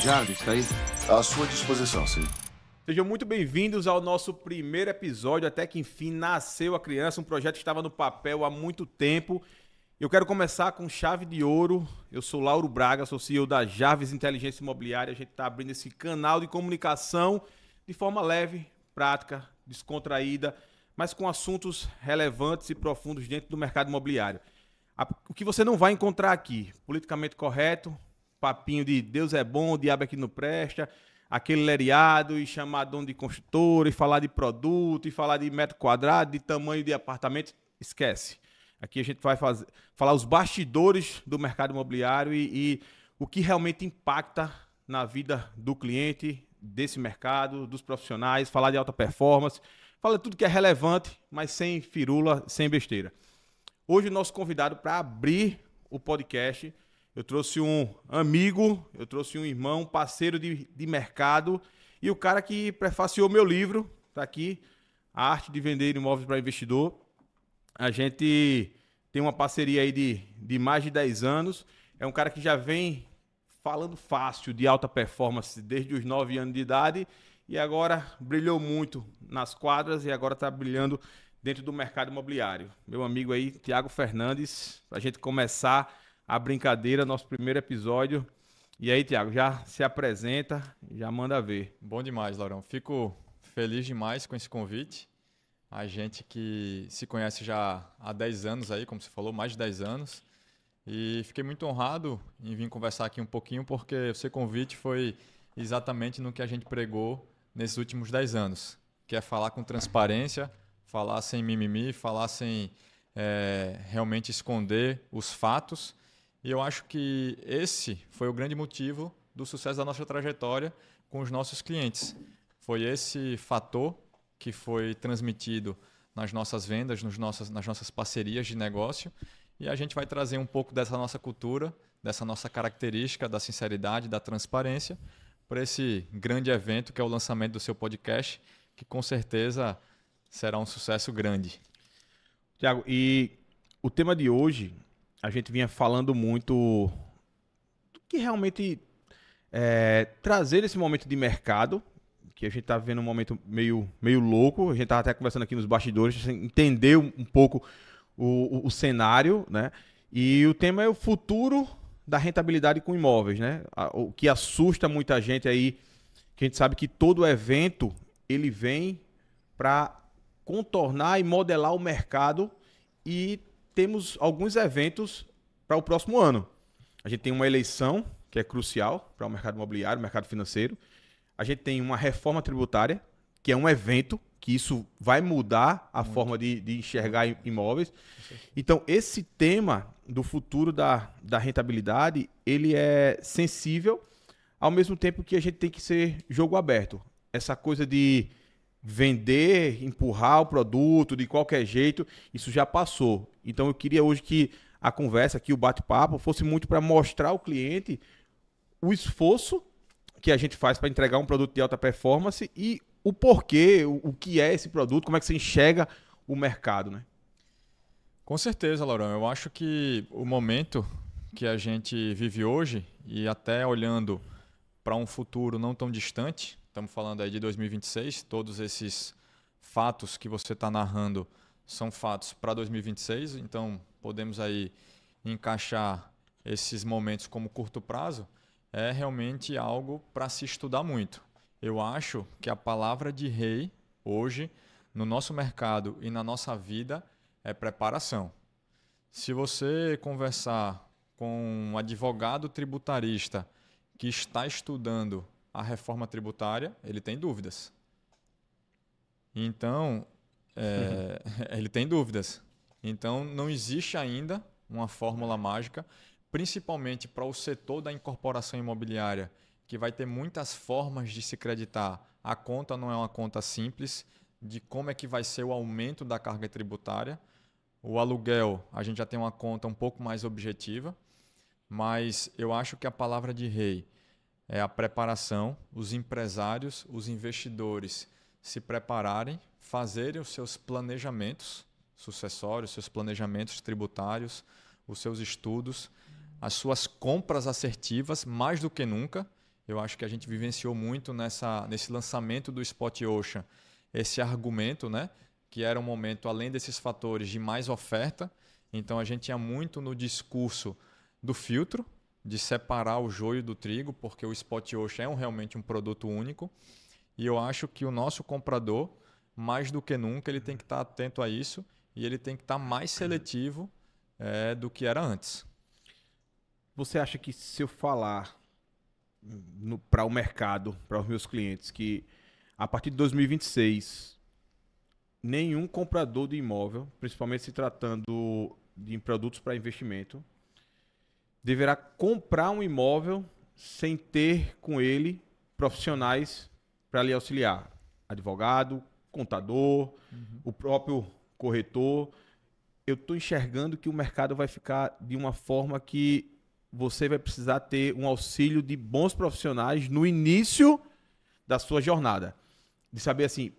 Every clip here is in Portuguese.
Jarvis, está aí? À sua disposição, sim. Sejam muito bem-vindos ao nosso primeiro episódio, até que enfim nasceu a criança, um projeto que estava no papel há muito tempo. Eu quero começar com chave de ouro. Eu sou Lauro Braga, sou CEO da Jarvis Inteligência Imobiliária. A gente está abrindo esse canal de comunicação de forma leve, prática, descontraída, mas com assuntos relevantes e profundos dentro do mercado imobiliário. O que você não vai encontrar aqui, politicamente correto, papinho de Deus é bom, o diabo aqui não presta, aquele lereado e chamar dono de construtor, e falar de produto, e falar de metro quadrado, de tamanho de apartamento, esquece. Aqui a gente vai falar os bastidores do mercado imobiliário e o que realmente impacta na vida do cliente, desse mercado, dos profissionais, falar de alta performance, falar de tudo que é relevante, mas sem firula, sem besteira. Hoje o nosso convidado para abrir o podcast, eu trouxe um amigo, eu trouxe um irmão, parceiro de mercado e o cara que prefaciou meu livro, está aqui, A Arte de Vender Imóveis para Investidor. A gente tem uma parceria aí de mais de 10 anos, é um cara que já vem falando fácil de alta performance desde os 9 anos de idade e agora brilhou muito nas quadras e agora está brilhando dentro do mercado imobiliário. Meu amigo aí, Thiago Fernandes, para a gente começar a brincadeira, nosso primeiro episódio. E aí, Thiago, já se apresenta, já manda ver. Bom demais, Laurão. Fico feliz demais com esse convite. A gente que se conhece já há 10 anos aí, como você falou, mais de 10 anos. E fiquei muito honrado em vir conversar aqui um pouquinho, porque o seu convite foi exatamente no que a gente pregou nesses últimos 10 anos, que é falar com transparência, falar sem mimimi, falar sem realmente esconder os fatos. E eu acho que esse foi o grande motivo do sucesso da nossa trajetória com os nossos clientes. Foi esse fator que foi transmitido nas nossas vendas, nas nossas parcerias de negócio. E a gente vai trazer um pouco dessa nossa cultura, dessa nossa característica da sinceridade, da transparência, para esse grande evento que é o lançamento do seu podcast, que com certeza será um sucesso grande. Thiago, e o tema de hoje, a gente vinha falando muito do que realmente trazer esse momento de mercado, que a gente está vivendo um momento meio louco, a gente estava até conversando aqui nos bastidores, entender um pouco o cenário, né? E o tema é o futuro da rentabilidade com imóveis, né? O que assusta muita gente aí, que a gente sabe que todo evento ele vem para contornar e modelar o mercado e temos alguns eventos para o próximo ano. A gente tem uma eleição que é crucial para o mercado imobiliário, o mercado financeiro. A gente tem uma reforma tributária, que é um evento que isso vai mudar a forma de enxergar imóveis. Então, esse tema do futuro da rentabilidade, ele é sensível, ao mesmo tempo que a gente tem que ser jogo aberto. Essa coisa de vender, empurrar o produto de qualquer jeito, isso já passou. Então, eu queria hoje que a conversa aqui, o bate-papo, fosse muito para mostrar ao cliente o esforço que a gente faz para entregar um produto de alta performance e o porquê, o que é esse produto, como é que você enxerga o mercado, né? Com certeza, Laurão. Eu acho que o momento que a gente vive hoje, e até olhando para um futuro não tão distante, estamos falando aí de 2026, todos esses fatos que você está narrando são fatos para 2026, então podemos aí encaixar esses momentos como curto prazo, é realmente algo para se estudar muito. Eu acho que a palavra de rei hoje no nosso mercado e na nossa vida é preparação. Se você conversar com um advogado tributarista que está estudando a reforma tributária, ele tem dúvidas. Então, ele tem dúvidas. Então, não existe ainda uma fórmula mágica, principalmente para o setor da incorporação imobiliária, que vai ter muitas formas de se creditar. A conta não é uma conta simples, de como é que vai ser o aumento da carga tributária. O aluguel, a gente já tem uma conta um pouco mais objetiva, mas eu acho que a palavra de rei é a preparação, os empresários, os investidores se prepararem, fazerem os seus planejamentos sucessórios, seus planejamentos tributários, os seus estudos, as suas compras assertivas, mais do que nunca. Eu acho que a gente vivenciou muito nesse lançamento do Spot Ocean esse argumento, né? Que era um momento, além desses fatores, de mais oferta. Então, a gente tinha muito no discurso do filtro, de separar o joio do trigo, porque o Spot Ocean é realmente um produto único. E eu acho que o nosso comprador, mais do que nunca, ele tem que estar atento a isso e ele tem que estar mais seletivo do que era antes. Você acha que se eu falar para o mercado, para os meus clientes, que a partir de 2026, nenhum comprador de imóvel, principalmente se tratando de produtos para investimento, deverá comprar um imóvel sem ter com ele profissionais para lhe auxiliar? Advogado, contador, o próprio corretor. Eu estou enxergando que o mercado vai ficar de uma forma que você vai precisar ter um auxílio de bons profissionais no início da sua jornada. De saber assim,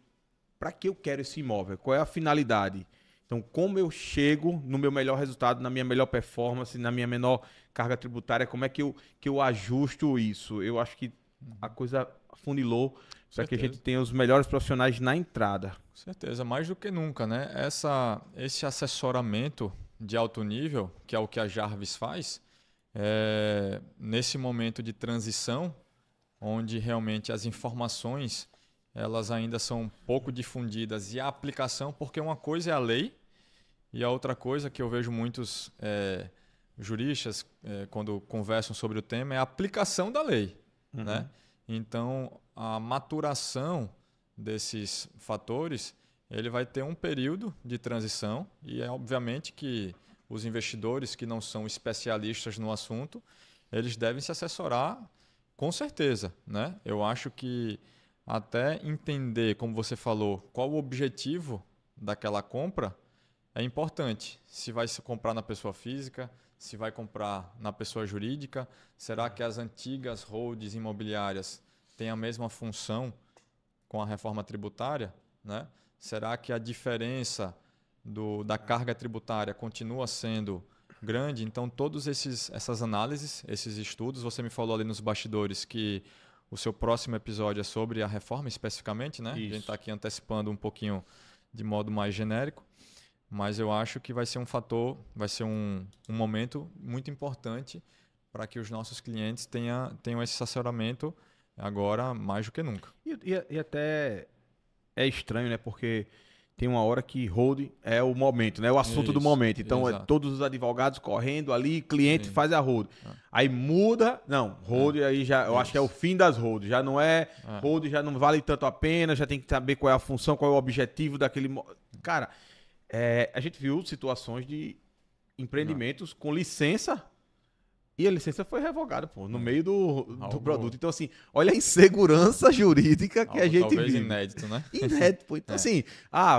para que eu quero esse imóvel? Qual é a finalidade? Então, como eu chego no meu melhor resultado, na minha melhor performance, na minha menor carga tributária, como é que eu ajusto isso? Eu acho que a coisa funilou para que a gente tenha os melhores profissionais na entrada. Com certeza, mais do que nunca, né? Esse assessoramento de alto nível, que é o que a Jarvis faz, nesse momento de transição, onde realmente as informações elas ainda são pouco difundidas e a aplicação, porque uma coisa é a lei e a outra coisa que eu vejo muitos juristas quando conversam sobre o tema é a aplicação da lei, né? Então, a maturação desses fatores, ele vai ter um período de transição e é obviamente que os investidores que não são especialistas no assunto, eles devem se assessorar com certeza, né? Eu acho que até entender, como você falou, qual o objetivo daquela compra é importante. Se vai se comprar na pessoa física, se vai comprar na pessoa jurídica, será que as antigas holdings imobiliárias têm a mesma função com a reforma tributária, né? Será que a diferença da carga tributária continua sendo grande? Então, todas essas análises, esses estudos, você me falou ali nos bastidores que o seu próximo episódio é sobre a reforma especificamente, né? Isso. A gente está aqui antecipando um pouquinho de modo mais genérico, mas eu acho que vai ser um fator, vai ser um momento muito importante para que os nossos clientes tenham esse assessoramento agora mais do que nunca. E até é estranho, né? Porque tem uma hora que hold é o momento, né? O assunto do momento. Então, todos os advogados correndo ali, cliente faz a hold. Aí muda, não, hold aí já, eu acho que é o fim das hold. Já não hold já não vale tanto a pena, já tem que saber qual é a função, qual é o objetivo daquele... Cara, a gente viu situações de empreendimentos com licença e a licença foi revogada, pô, no meio do produto. Então, assim, olha a insegurança jurídica que a gente talvez vive. Inédito, né? Inédito, pô. Então, assim,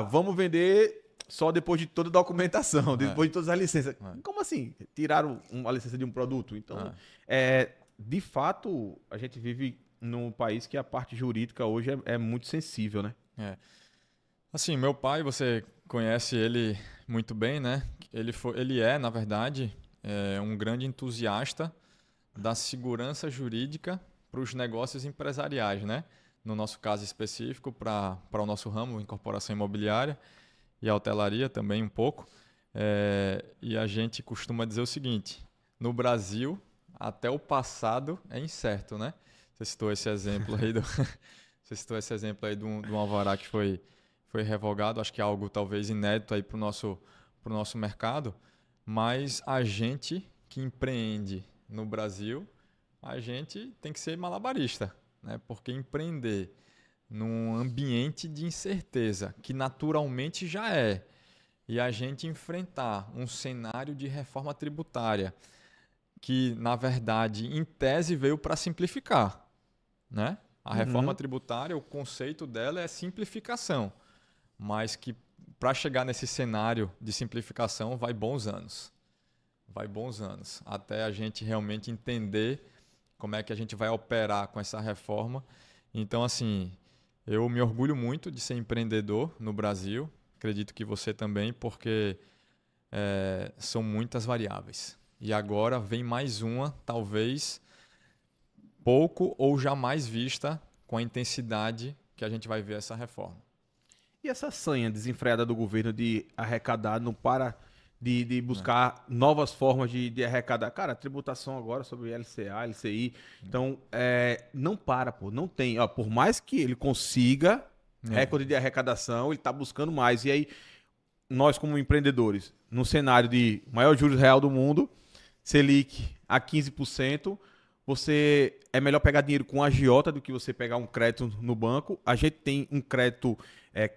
vamos vender só depois de toda a documentação, depois de todas as licenças. Como assim? Tiraram a licença de um produto? Então, de fato, a gente vive num país que a parte jurídica hoje é muito sensível, né? Assim, meu pai, você conhece ele muito bem, né? Ele é, na verdade, um grande entusiasta da segurança jurídica para os negócios empresariais, né? No nosso caso específico, para o nosso ramo, incorporação imobiliária e a hotelaria também um pouco. E a gente costuma dizer o seguinte, no Brasil, até o passado é incerto, né? Você citou esse exemplo aí de um alvará que foi revogado, acho que é algo talvez inédito aí para o nosso mercado, mas a gente que empreende no Brasil, a gente tem que ser malabarista, né? Porque empreender num ambiente de incerteza, que naturalmente já e a gente enfrentar um cenário de reforma tributária que, na verdade, em tese veio para simplificar, né? A reforma tributária, o conceito dela é simplificação, mas que para chegar nesse cenário de simplificação vai bons anos. Até a gente realmente entender como é que a gente vai operar com essa reforma. Então, assim, eu me orgulho muito de ser empreendedor no Brasil, acredito que você também, porque são muitas variáveis. E agora vem mais uma, talvez pouco ou jamais vista com a intensidade que a gente vai ver essa reforma. E essa sanha desenfreada do governo de arrecadar não para de buscar novas formas de arrecadar. Cara, a tributação agora sobre LCA, LCI. Então, não para, pô. Não tem. Ó, por mais que ele consiga recorde de arrecadação, ele está buscando mais. E aí, nós como empreendedores, no cenário de maior juros real do mundo, Selic a 15%, você é melhor pegar dinheiro com agiota do que você pegar um crédito no banco. A gente tem um crédito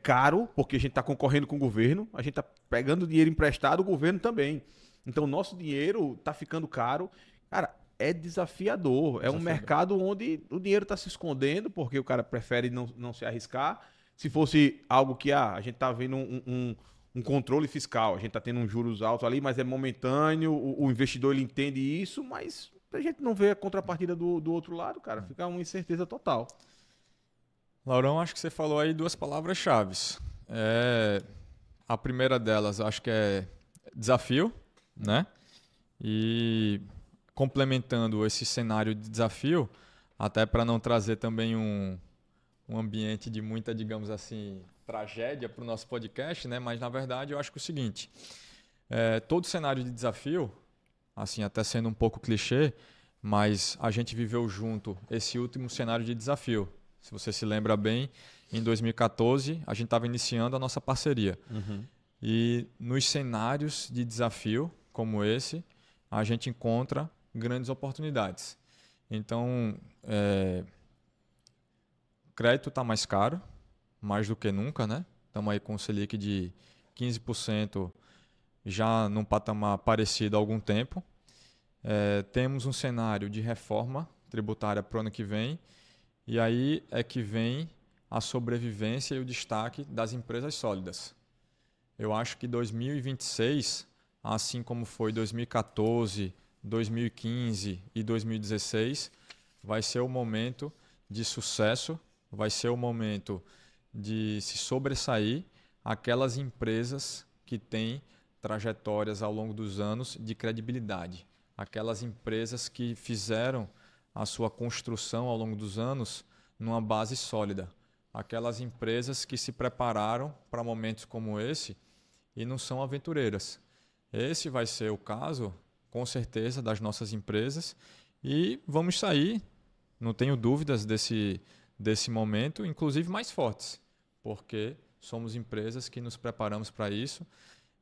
caro, porque a gente está concorrendo com o governo, a gente está pegando dinheiro emprestado, o governo também. Então, o nosso dinheiro está ficando caro. Cara, é desafiador. É um mercado onde o dinheiro está se escondendo, porque o cara prefere não se arriscar. Se fosse algo que a gente está vendo um controle fiscal, a gente está tendo uns juros altos ali, mas é momentâneo, o investidor ele entende isso, mas a gente não vê a contrapartida do outro lado, cara, fica uma incerteza total. Laurão, acho que você falou aí duas palavras-chave. A primeira delas, acho que é desafio, né? E complementando esse cenário de desafio, até para não trazer também um ambiente de muita, digamos assim, tragédia para o nosso podcast, né? Mas na verdade eu acho que é o seguinte, todo cenário de desafio, assim, até sendo um pouco clichê, mas a gente viveu junto esse último cenário de desafio. Se você se lembra bem, em 2014 a gente estava iniciando a nossa parceria. Uhum. E nos cenários de desafio como esse, a gente encontra grandes oportunidades. Então, o crédito está mais caro, mais do que nunca, né? Estamos aí com o Selic de 15%, já num patamar parecido há algum tempo. Temos um cenário de reforma tributária para o ano que vem, e aí é que vem a sobrevivência e o destaque das empresas sólidas. Eu acho que 2026, assim como foi 2014, 2015 e 2016, vai ser o momento de sucesso, vai ser o momento de se sobressair aquelas empresas que têm trajetórias ao longo dos anos de credibilidade. Aquelas empresas que fizeram a sua construção ao longo dos anos numa base sólida. Aquelas empresas que se prepararam para momentos como esse e não são aventureiras. Esse vai ser o caso, com certeza, das nossas empresas e vamos sair, não tenho dúvidas desse momento, inclusive mais fortes, porque somos empresas que nos preparamos para isso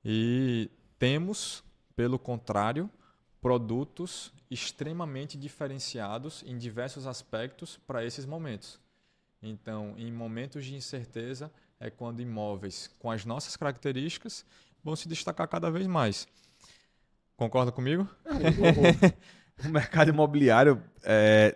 e temos, pelo contrário, produtos extremamente diferenciados em diversos aspectos para esses momentos. Então, em momentos de incerteza, é quando imóveis com as nossas características vão se destacar cada vez mais. Concorda comigo? O mercado imobiliário,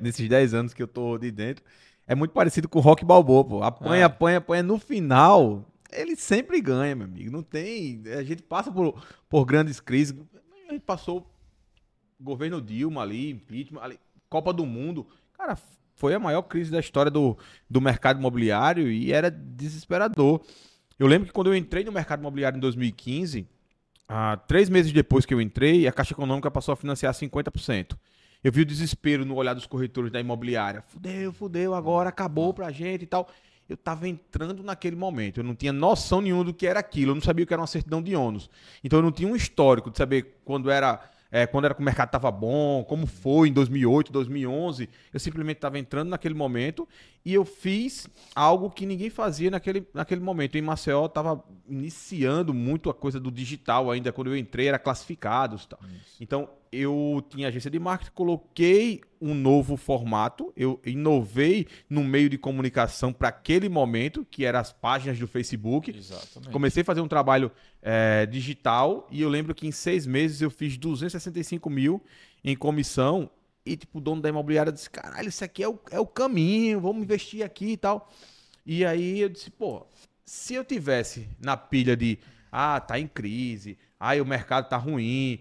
nesses 10 anos que eu tô de dentro, é muito parecido com o Rock Balboa, pô. Apanha. No final, ele sempre ganha, meu amigo. Não tem... A gente passa por grandes crises. A gente passou governo Dilma ali, impeachment, ali, Copa do Mundo. Cara, foi a maior crise da história do mercado imobiliário e era desesperador. Eu lembro que quando eu entrei no mercado imobiliário em 2015, 3 meses depois que eu entrei, a Caixa Econômica passou a financiar 50%. Eu vi o desespero no olhar dos corretores da imobiliária. Fudeu, agora acabou pra gente e tal. Eu tava entrando naquele momento, eu não tinha noção nenhuma do que era aquilo, eu não sabia o que era uma certidão de ônus. Então eu não tinha um histórico de saber quando era que o mercado estava bom, como foi em 2008, 2011. Eu simplesmente estava entrando naquele momento e eu fiz algo que ninguém fazia naquele momento. Em Maceió estava iniciando muito a coisa do digital ainda, quando eu entrei era classificados. Tal. Então eu tinha agência de marketing, coloquei um novo formato, eu inovei no meio de comunicação para aquele momento, que eram as páginas do Facebook. Exatamente. Comecei a fazer um trabalho digital e eu lembro que em 6 meses eu fiz 265 mil em comissão e tipo, o dono da imobiliária disse, caralho, isso aqui é o caminho, vamos investir aqui e tal. E aí eu disse, pô, se eu tivesse na pilha de, tá em crise, o mercado tá ruim,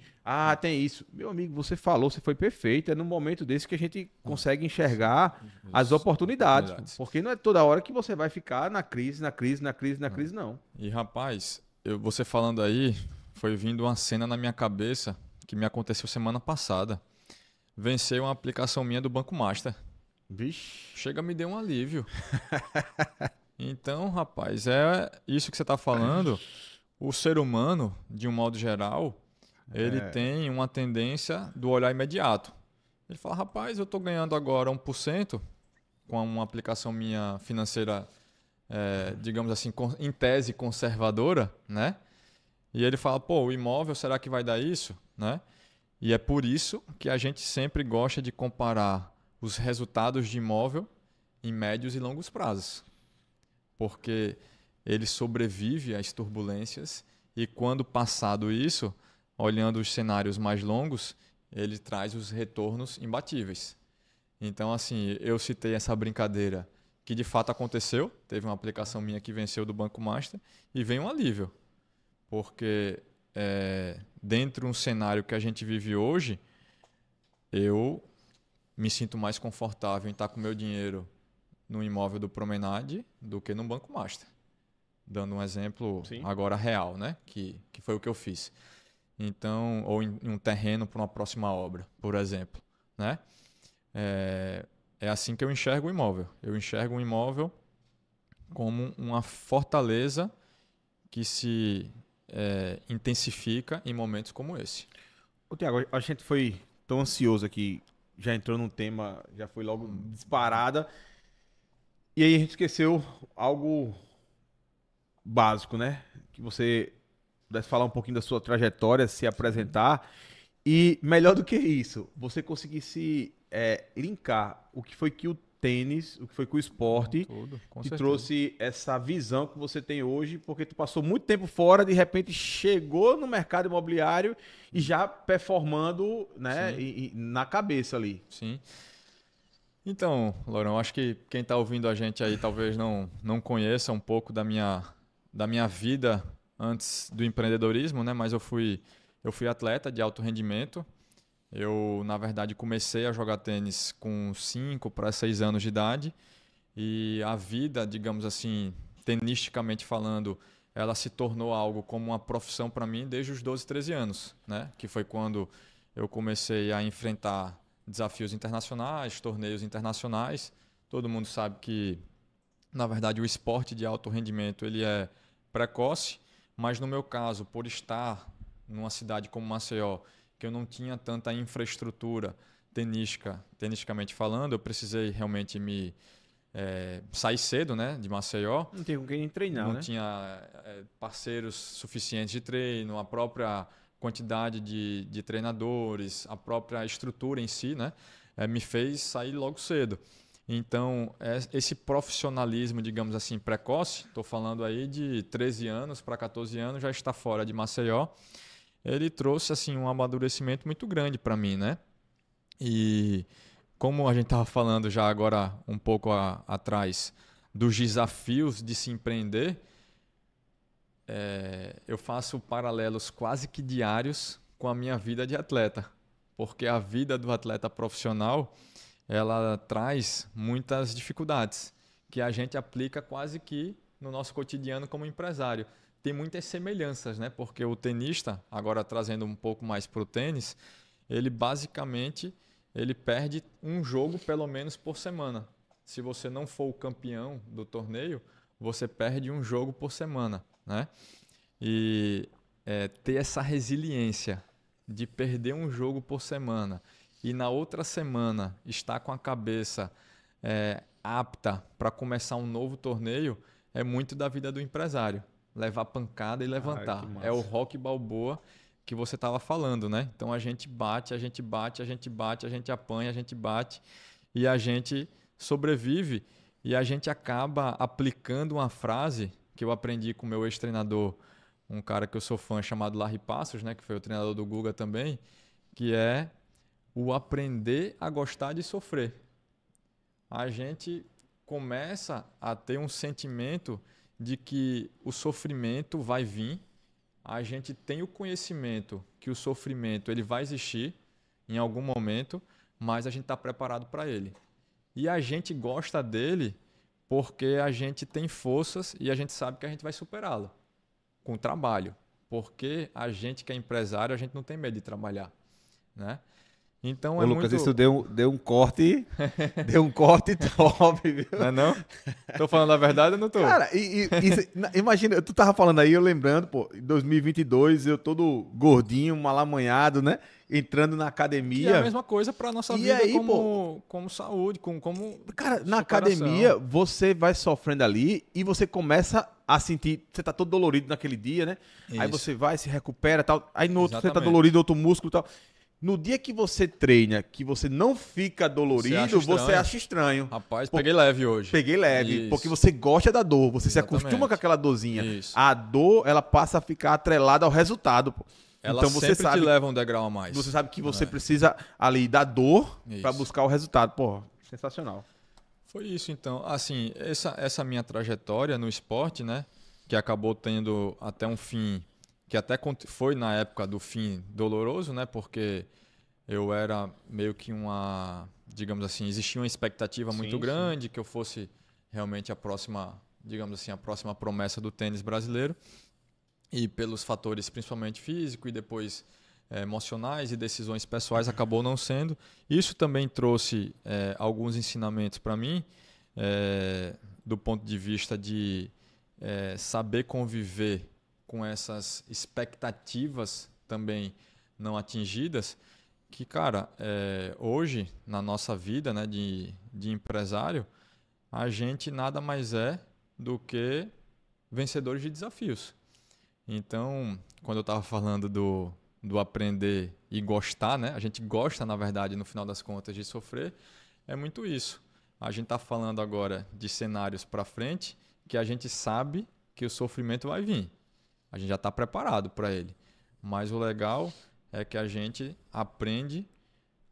tem isso. Meu amigo, você falou, você foi perfeito. É num momento desse que a gente consegue enxergar as oportunidades. Porque não é toda hora que você vai ficar na crise, não. E rapaz, você falando aí, foi vindo uma cena na minha cabeça que me aconteceu semana passada. Venceu uma aplicação minha do Banco Master. Vixe. Chega, me deu um alívio. Então, rapaz, é isso que você está falando. O ser humano, de um modo geral, ele tem uma tendência do olhar imediato. Ele fala, rapaz, eu estou ganhando agora 1% com uma aplicação minha financeira, digamos assim, em tese conservadora, né? E ele fala, pô, o imóvel, será que vai dar isso? Né? E é por isso que a gente sempre gosta de comparar os resultados de imóvel em médios e longos prazos. Porque ele sobrevive às turbulências e quando passado isso, olhando os cenários mais longos, ele traz os retornos imbatíveis. Então, assim, eu citei essa brincadeira que de fato aconteceu, teve uma aplicação minha que venceu do Banco Master e veio um alívio, porque dentro de um cenário que a gente vive hoje, eu me sinto mais confortável em estar com meu dinheiro no imóvel do Promenade do que no Banco Master. Dando um exemplo agora real, né? Que foi o que eu fiz. Então, ou em um terreno para uma próxima obra, por exemplo. Né? É assim que eu enxergo o imóvel. Eu enxergo um imóvel como uma fortaleza que se intensifica em momentos como esse. Ô, Tiago, a gente foi tão ansioso aqui, já entrou num tema, já foi logo disparada. E aí a gente esqueceu algo básico, né? Que você pudesse falar um pouquinho da sua trajetória, se apresentar. E melhor do que isso, você conseguisse linkar o que foi que o tênis, o que foi que o esporte te trouxe essa visão que você tem hoje, porque tu passou muito tempo fora, de repente chegou no mercado imobiliário e já performando, né, na cabeça ali. Sim. Então, Laurão, acho que quem está ouvindo a gente aí talvez não conheça um pouco da minha vida antes do empreendedorismo, né? Mas eu fui atleta de alto rendimento. Eu, na verdade, comecei a jogar tênis com 5 para 6 anos de idade e a vida, digamos assim, tenisticamente falando, ela se tornou algo como uma profissão para mim desde os 12, 13 anos, né? Que foi quando eu comecei a enfrentar desafios internacionais, torneios internacionais. Todo mundo sabe que, na verdade, o esporte de alto rendimento ele é precoce, mas no meu caso, por estar numa cidade como Maceió, que eu não tinha tanta infraestrutura tenisticamente falando, eu precisei realmente sair cedo, né, de Maceió. Não tem com quem treinar, não né? tinha parceiros suficientes de treino, a própria quantidade de treinadores, a própria estrutura em si, né, me fez sair logo cedo. Então, esse profissionalismo, digamos assim, precoce, estou falando aí de 13 anos para 14 anos, já está fora de Maceió, ele trouxe assim um amadurecimento muito grande para mim, né? E como a gente estava falando já agora um pouco atrás dos desafios de se empreender, eu faço paralelos quase que diários com a minha vida de atleta, porque a vida do atleta profissional ela traz muitas dificuldades que a gente aplica quase que no nosso cotidiano como empresário. Tem muitas semelhanças, né? Porque o tenista, agora trazendo um pouco mais para o tênis, ele basicamente ele perde um jogo pelo menos por semana. Se você não for o campeão do torneio, você perde um jogo por semana, né? E ter essa resiliência de perder um jogo por semana e na outra semana estar com a cabeça apta para começar um novo torneio é muito da vida do empresário. Levar pancada e levantar. É o Rocky Balboa que você estava falando, né? Então a gente bate, a gente bate, a gente bate, a gente apanha, a gente bate e a gente sobrevive e a gente acaba aplicando uma frase que eu aprendi com o meu ex-treinador, um cara que eu sou fã chamado Larry Passos, né? Que foi o treinador do Guga também, que é o aprender a gostar de sofrer. A gente começa a ter um sentimento de que o sofrimento vai vir, a gente tem o conhecimento que o sofrimento ele vai existir em algum momento, mas a gente está preparado para ele. E a gente gosta dele porque a gente tem forças e a gente sabe que a gente vai superá-lo com trabalho. Porque a gente que é empresário, a gente não tem medo de trabalhar, né? Então Ô, é Lucas, muito... isso deu um corte, deu um corte top, viu? Não é não? Tô falando a verdade ou não tô? Cara, imagina, tu tava falando aí, eu lembrando, pô, em 2022, eu todo gordinho, malamanhado, né? Entrando na Que é a academia. mesma coisa pra nossa E vida aí, pô, como saúde, como cara, na superação. academia, você vai sofrendo ali e você começa a sentir, você tá todo dolorido naquele dia, né? Aí Isso. você vai, se recupera, tal. Aí no outro você tá Exatamente. dolorido, outro músculo, tal. No dia que você treina, que você não fica dolorido, você acha estranho. Rapaz, Pô, peguei leve hoje. Peguei leve, Isso. porque você gosta da dor, você se Exatamente. acostuma com aquela dorzinha. Isso. A dor, ela passa a ficar atrelada ao resultado, pô. Ela Então você sempre sabe, te leva um degrau a mais. você sabe que você É. precisa ali da dor pra Isso. buscar o resultado. Pô, sensacional. Foi isso, então. Assim, essa minha trajetória no esporte, né? Que acabou tendo até um fim, que até foi na época do fim doloroso, né? Porque eu era meio que digamos assim, existia uma expectativa muito grande que eu fosse realmente a próxima, digamos assim, a próxima promessa do tênis brasileiro. E pelos fatores principalmente físico e depois emocionais e decisões pessoais acabou não sendo. Isso também trouxe alguns ensinamentos para mim, do ponto de vista de saber conviver com essas expectativas também não atingidas, que, cara, hoje, na nossa vida, né, de empresário, a gente nada mais é do que vencedores de desafios. Então, quando eu estava falando do aprender e gostar, né, a gente gosta, na verdade, no final das contas, de sofrer, é muito isso. A gente está falando agora de cenários para frente que a gente sabe que o sofrimento vai vir. A gente já está preparado para ele. Mas o legal é que a gente aprende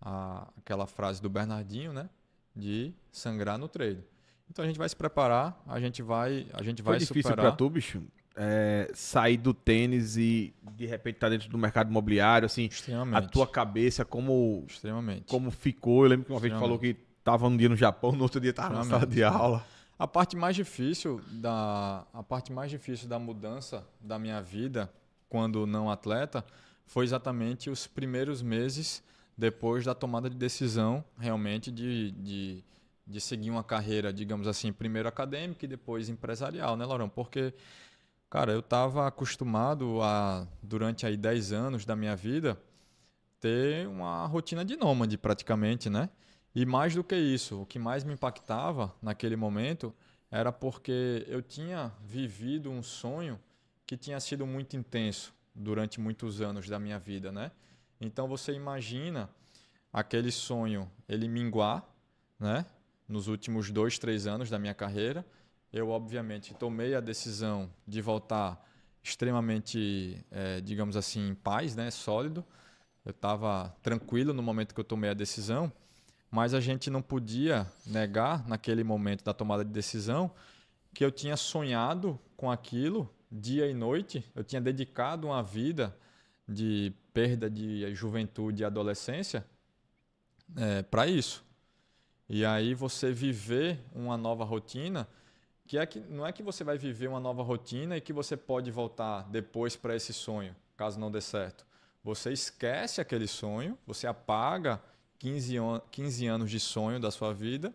aquela frase do Bernardinho, né? De sangrar no treino. Então a gente vai se preparar, a gente vai Foi difícil superar. pra tu, bicho, sair do tênis e de repente tá dentro do mercado imobiliário, assim, Extremamente. a tua cabeça, como Extremamente. ficou? Eu lembro que uma vez tu falou que tava um dia no Japão, no outro dia tava na sala de aula. A parte mais difícil da mudança da minha vida, quando não atleta, foi exatamente os primeiros meses depois da tomada de decisão, realmente, de seguir uma carreira, digamos assim, primeiro acadêmica e depois empresarial, né, Laurão? Porque, cara, eu estava acostumado durante aí 10 anos da minha vida, ter uma rotina de nômade, praticamente, né? E mais do que isso, o que mais me impactava naquele momento era porque eu tinha vivido um sonho que tinha sido muito intenso durante muitos anos da minha vida, né? Então você imagina aquele sonho, ele minguar, né? Nos últimos 2, 3 anos da minha carreira. Eu, obviamente, tomei a decisão de voltar extremamente, digamos assim, em paz, né? Sólido. Eu estava tranquilo no momento que eu tomei a decisão, mas a gente não podia negar, naquele momento da tomada de decisão, que eu tinha sonhado com aquilo dia e noite. Eu tinha dedicado uma vida de perda de juventude e adolescência para isso. E aí você viver uma nova rotina, que não é que você vai viver uma nova rotina e que você pode voltar depois para esse sonho, caso não dê certo. Você esquece aquele sonho, você apaga 15 anos de sonho da sua vida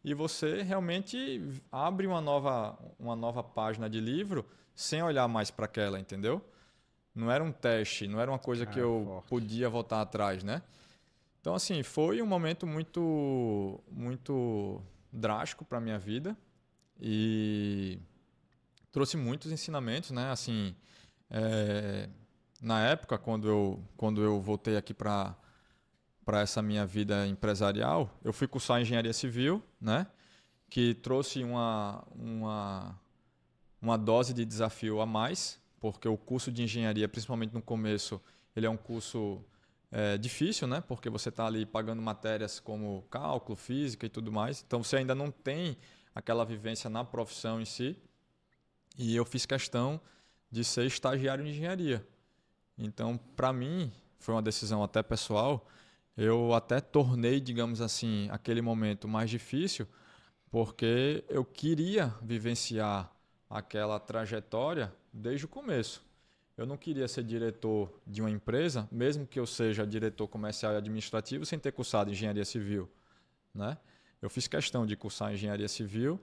e você realmente abre uma nova página de livro sem olhar mais para aquela, entendeu? Não era um teste, não era uma coisa que eu podia voltar atrás, né? Então, assim, foi um momento muito, muito drástico para a minha vida e trouxe muitos ensinamentos, né? Assim, na época, quando eu voltei aqui para essa minha vida empresarial, eu fui cursar engenharia civil, né? Que trouxe uma dose de desafio a mais, porque o curso de engenharia, principalmente no começo, ele é um curso difícil, né? Porque você está ali pagando matérias como cálculo, física e tudo mais. Então, você ainda não tem aquela vivência na profissão em si. E eu fiz questão de ser estagiário em engenharia. Então, para mim, foi uma decisão até pessoal. Eu até tornei, digamos assim, aquele momento mais difícil, porque eu queria vivenciar aquela trajetória desde o começo. eu não queria ser diretor de uma empresa, mesmo que eu seja diretor comercial e administrativo, sem ter cursado engenharia civil, né? Eu fiz questão de cursar engenharia civil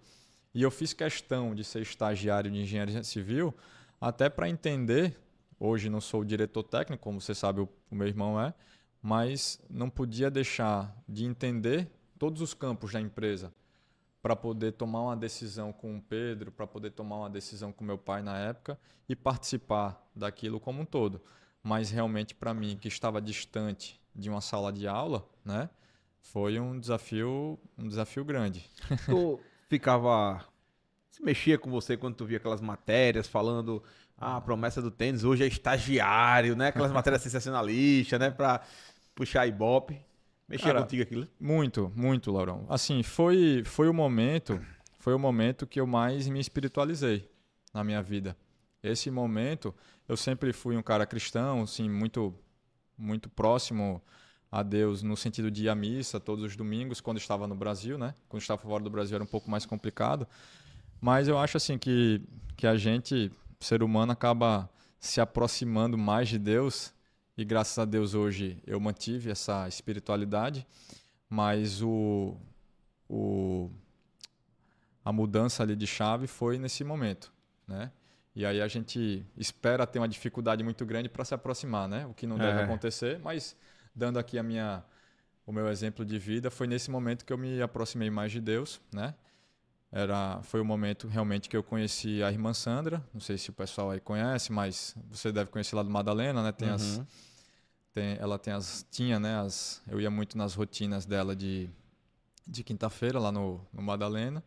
e eu fiz questão de ser estagiário de engenharia civil até para entender. Hoje não sou diretor técnico, como você sabe, o meu irmão é, mas não podia deixar de entender todos os campos da empresa para poder tomar uma decisão com o Pedro, para poder tomar uma decisão com meu pai na época e participar daquilo como um todo. Mas realmente para mim, que estava distante de uma sala de aula, né, foi um desafio grande. Tu ficava... Se mexia com você quando tu via aquelas matérias falando a promessa do tênis hoje é estagiário, né? Aquelas matérias sensacionalistas, né? Pra puxar Ibope. Mexia contigo aquilo? Muito, muito, Laurão. Assim, foi o momento que eu mais me espiritualizei na minha vida. Esse momento, eu sempre fui um cara cristão, assim, muito, muito próximo a Deus no sentido de ir à missa todos os domingos, quando estava no Brasil, né? Quando estava fora do Brasil era um pouco mais complicado. Mas eu acho assim que a gente, ser humano, acaba se aproximando mais de Deus e graças a Deus hoje eu mantive essa espiritualidade, mas a mudança ali de chave foi nesse momento, né? E aí a gente espera ter uma dificuldade muito grande para se aproximar, né? O que não deve acontecer, mas dando aqui o meu exemplo de vida, foi nesse momento que eu me aproximei mais de Deus, né? Foi o momento realmente que eu conheci a irmã Sandra. Não sei se o pessoal aí conhece, mas você deve conhecer lá do Madalena, né? Tinha, né? Eu ia muito nas rotinas dela de quinta-feira lá no Madalena.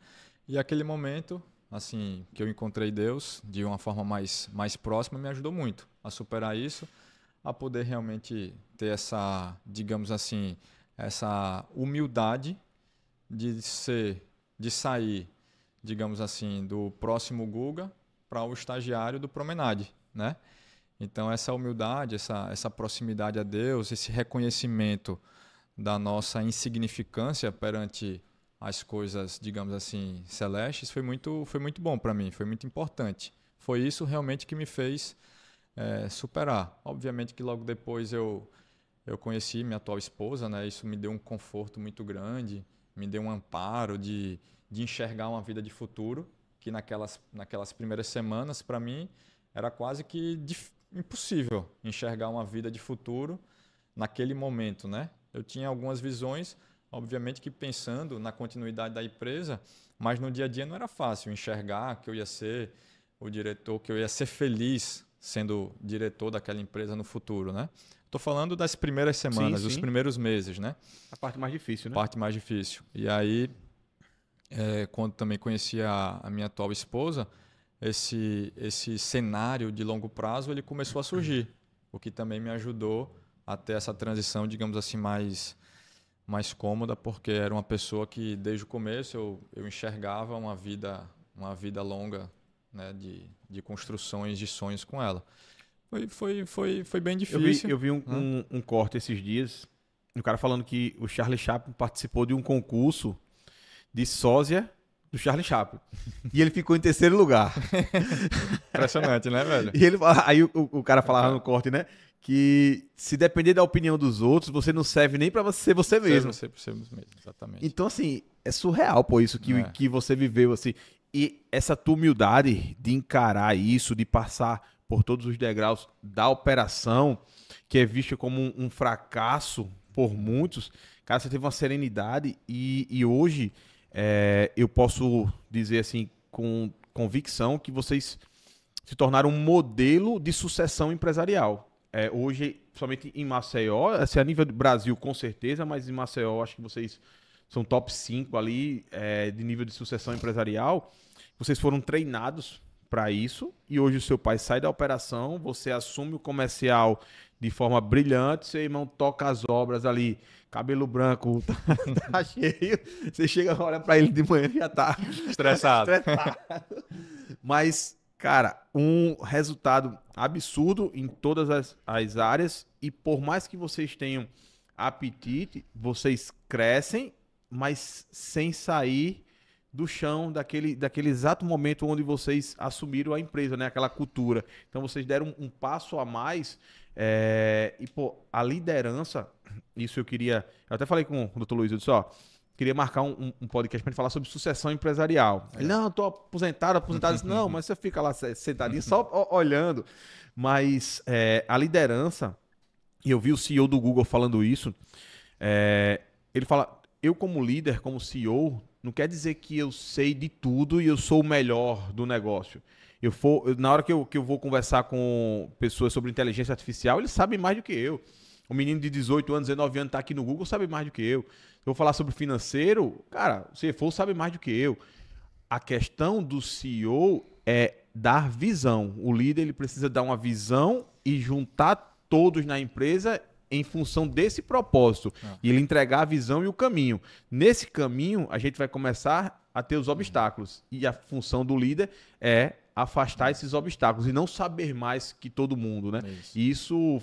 E aquele momento, assim, que eu encontrei Deus de uma forma mais próxima, me ajudou muito a superar isso, a poder realmente ter essa, digamos assim, essa humildade de sair, digamos assim, do próximo Guga para o estagiário do Promenade, né? Então essa humildade, essa proximidade a Deus, esse reconhecimento da nossa insignificância perante as coisas, digamos assim, celestes, foi muito bom para mim, foi muito importante. Foi isso realmente que me fez superar. Obviamente que logo depois eu conheci minha atual esposa, né? Isso me deu um conforto muito grande, me deu um amparo de enxergar uma vida de futuro, que naquelas primeiras semanas, para mim, era quase que impossível enxergar uma vida de futuro naquele momento, né? Eu tinha algumas visões, obviamente que pensando na continuidade da empresa, mas no dia a dia não era fácil enxergar que eu ia ser o diretor, que eu ia ser feliz sendo diretor daquela empresa no futuro, né? Estou falando das primeiras semanas, dos primeiros meses, né? A parte mais difícil, né? A parte mais difícil. E aí, quando também conheci a minha atual esposa, esse cenário de longo prazo ele começou a surgir, o que também me ajudou a ter essa transição, digamos assim, mais cômoda, porque era uma pessoa que desde o começo eu enxergava uma vida longa, né, de construções de sonhos com ela. Foi bem difícil. Eu vi um corte esses dias, o cara falando que o Charlie Chaplin participou de um concurso de sósia do Charlie Chaplin. E ele ficou em terceiro lugar. Impressionante, né, velho? E aí o cara falava no corte, né? Que se depender da opinião dos outros, você não serve nem pra ser você mesmo. Ser você mesmo, exatamente. Então, assim, é surreal, pô, isso que você viveu, assim. E essa tua humildade de encarar isso, de passar por todos os degraus da operação, que é vista como um fracasso por muitos. Cara, você teve uma serenidade e hoje eu posso dizer assim com convicção que vocês se tornaram um modelo de sucessão empresarial. Hoje, principalmente em Maceió, assim, a nível do Brasil com certeza, mas em Maceió acho que vocês são top 5 ali de nível de sucessão empresarial. Vocês foram treinados para isso e hoje o seu pai sai da operação, você assume o comercial de forma brilhante, seu irmão toca as obras ali, cabelo branco tá cheio, você chega, olha para ele de manhã e já tá estressado. Mas, cara, um resultado absurdo em todas as áreas e por mais que vocês tenham apetite, vocês crescem, mas sem sair do chão, daquele exato momento onde vocês assumiram a empresa, né? Aquela cultura. Então vocês deram um passo a mais. E, pô, a liderança, isso eu queria. Eu até falei com o Dr. Luiz, eu disse, ó, queria marcar um podcast para gente falar sobre sucessão empresarial. Ele, não, eu tô aposentado. Eu disse, não, mas você fica lá sentadinho só olhando. Mas a liderança, e eu vi o CEO do Google falando isso, ele fala, eu como líder, como CEO, não quer dizer que eu sei de tudo e eu sou o melhor do negócio. Na hora que eu vou conversar com pessoas sobre inteligência artificial, eles sabem mais do que eu. O menino de 18 anos, 19 anos está aqui no Google, sabe mais do que eu. Eu vou falar sobre financeiro, cara, o CFO sabe mais do que eu. A questão do CEO é dar visão. O líder ele precisa dar uma visão e juntar todos na empresa em função desse propósito. E ele entregar a visão e o caminho. Nesse caminho, a gente vai começar a ter os obstáculos. E a função do líder é afastar esses obstáculos e não saber mais que todo mundo, né? E isso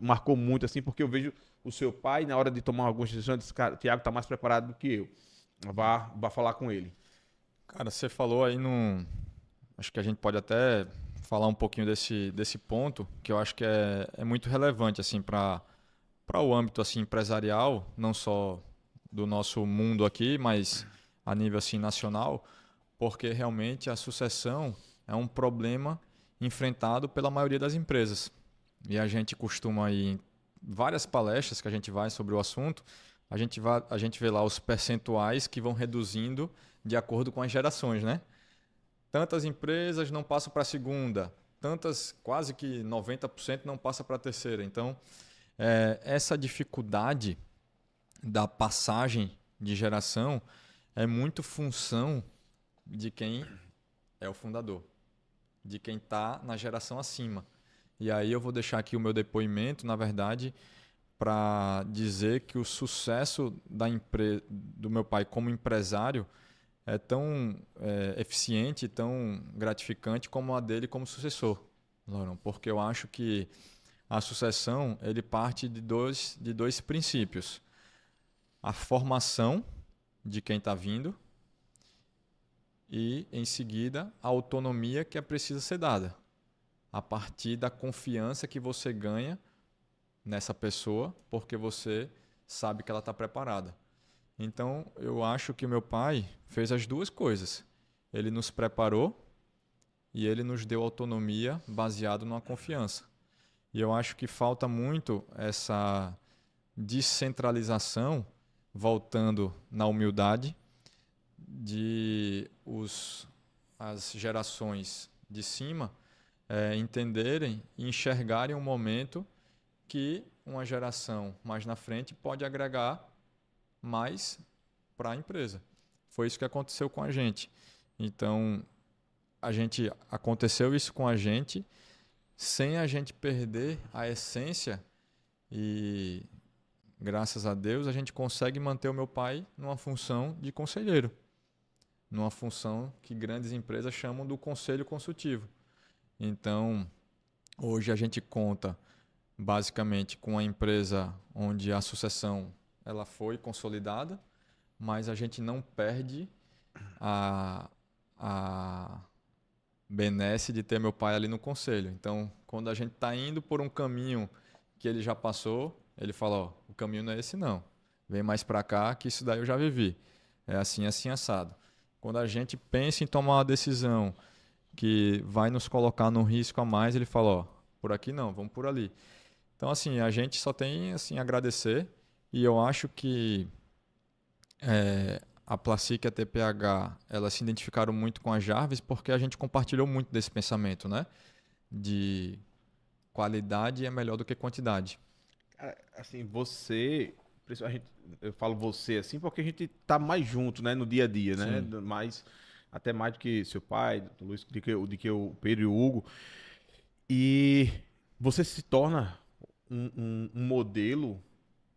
marcou muito, assim, porque eu vejo o seu pai, na hora de tomar algumas decisões, disse, cara, o Thiago está mais preparado do que eu. Vá falar com ele. Cara, você falou aí acho que a gente pode até falar um pouquinho desse ponto, que eu acho que é muito relevante, assim, para o âmbito assim, empresarial, não só do nosso mundo aqui, mas a nível assim, nacional, porque realmente a sucessão é um problema enfrentado pela maioria das empresas. E a gente costuma ir em várias palestras que a gente vai sobre o assunto, a gente vê lá os percentuais que vão reduzindo de acordo com as gerações, né? Tantas empresas não passam para a segunda, tantas, quase que 90% não passa para a terceira. Então, essa dificuldade da passagem de geração é muito função de quem é o fundador, de quem está na geração acima. E aí eu vou deixar aqui o meu depoimento, na verdade, para dizer que o sucesso do meu pai como empresário é tão eficiente, tão gratificante como a dele como sucessor, Laurão, porque eu acho que a sucessão ele parte de dois princípios. A formação de quem está vindo e, em seguida, a autonomia que é precisa ser dada a partir da confiança que você ganha nessa pessoa, porque você sabe que ela está preparada. Então, eu acho que meu pai fez as duas coisas. Ele nos preparou e ele nos deu autonomia baseado numa confiança. E eu acho que falta muito essa descentralização, voltando na humildade, de as gerações de cima entenderem e enxergarem um momento que uma geração mais na frente pode agregar mais para a empresa. Foi isso que aconteceu com a gente. Então, aconteceu isso com a gente sem a gente perder a essência e, graças a Deus, a gente consegue manter o meu pai numa função de conselheiro, numa função que grandes empresas chamam do conselho consultivo. Então, hoje a gente conta basicamente com a empresa onde a sucessão ela foi consolidada, mas a gente não perde a benesse de ter meu pai ali no conselho. Então, quando a gente está indo por um caminho que ele já passou, ele fala, ó, o caminho não é esse não. Vem mais para cá que isso daí eu já vivi. É assim, assim, assado. Quando a gente pensa em tomar uma decisão que vai nos colocar num risco a mais, ele fala, ó, por aqui não, vamos por ali. Então, assim, a gente só tem assim, a agradecer. E eu acho que a Placic e a TPH elas se identificaram muito com a Jarvis porque a gente compartilhou muito desse pensamento, né? De qualidade é melhor do que quantidade. Cara, assim, eu falo você assim porque a gente tá mais junto, né, no dia a dia, né? Até mais do que seu pai, do Luiz, do que o Pedro e o Hugo. E você se torna um modelo,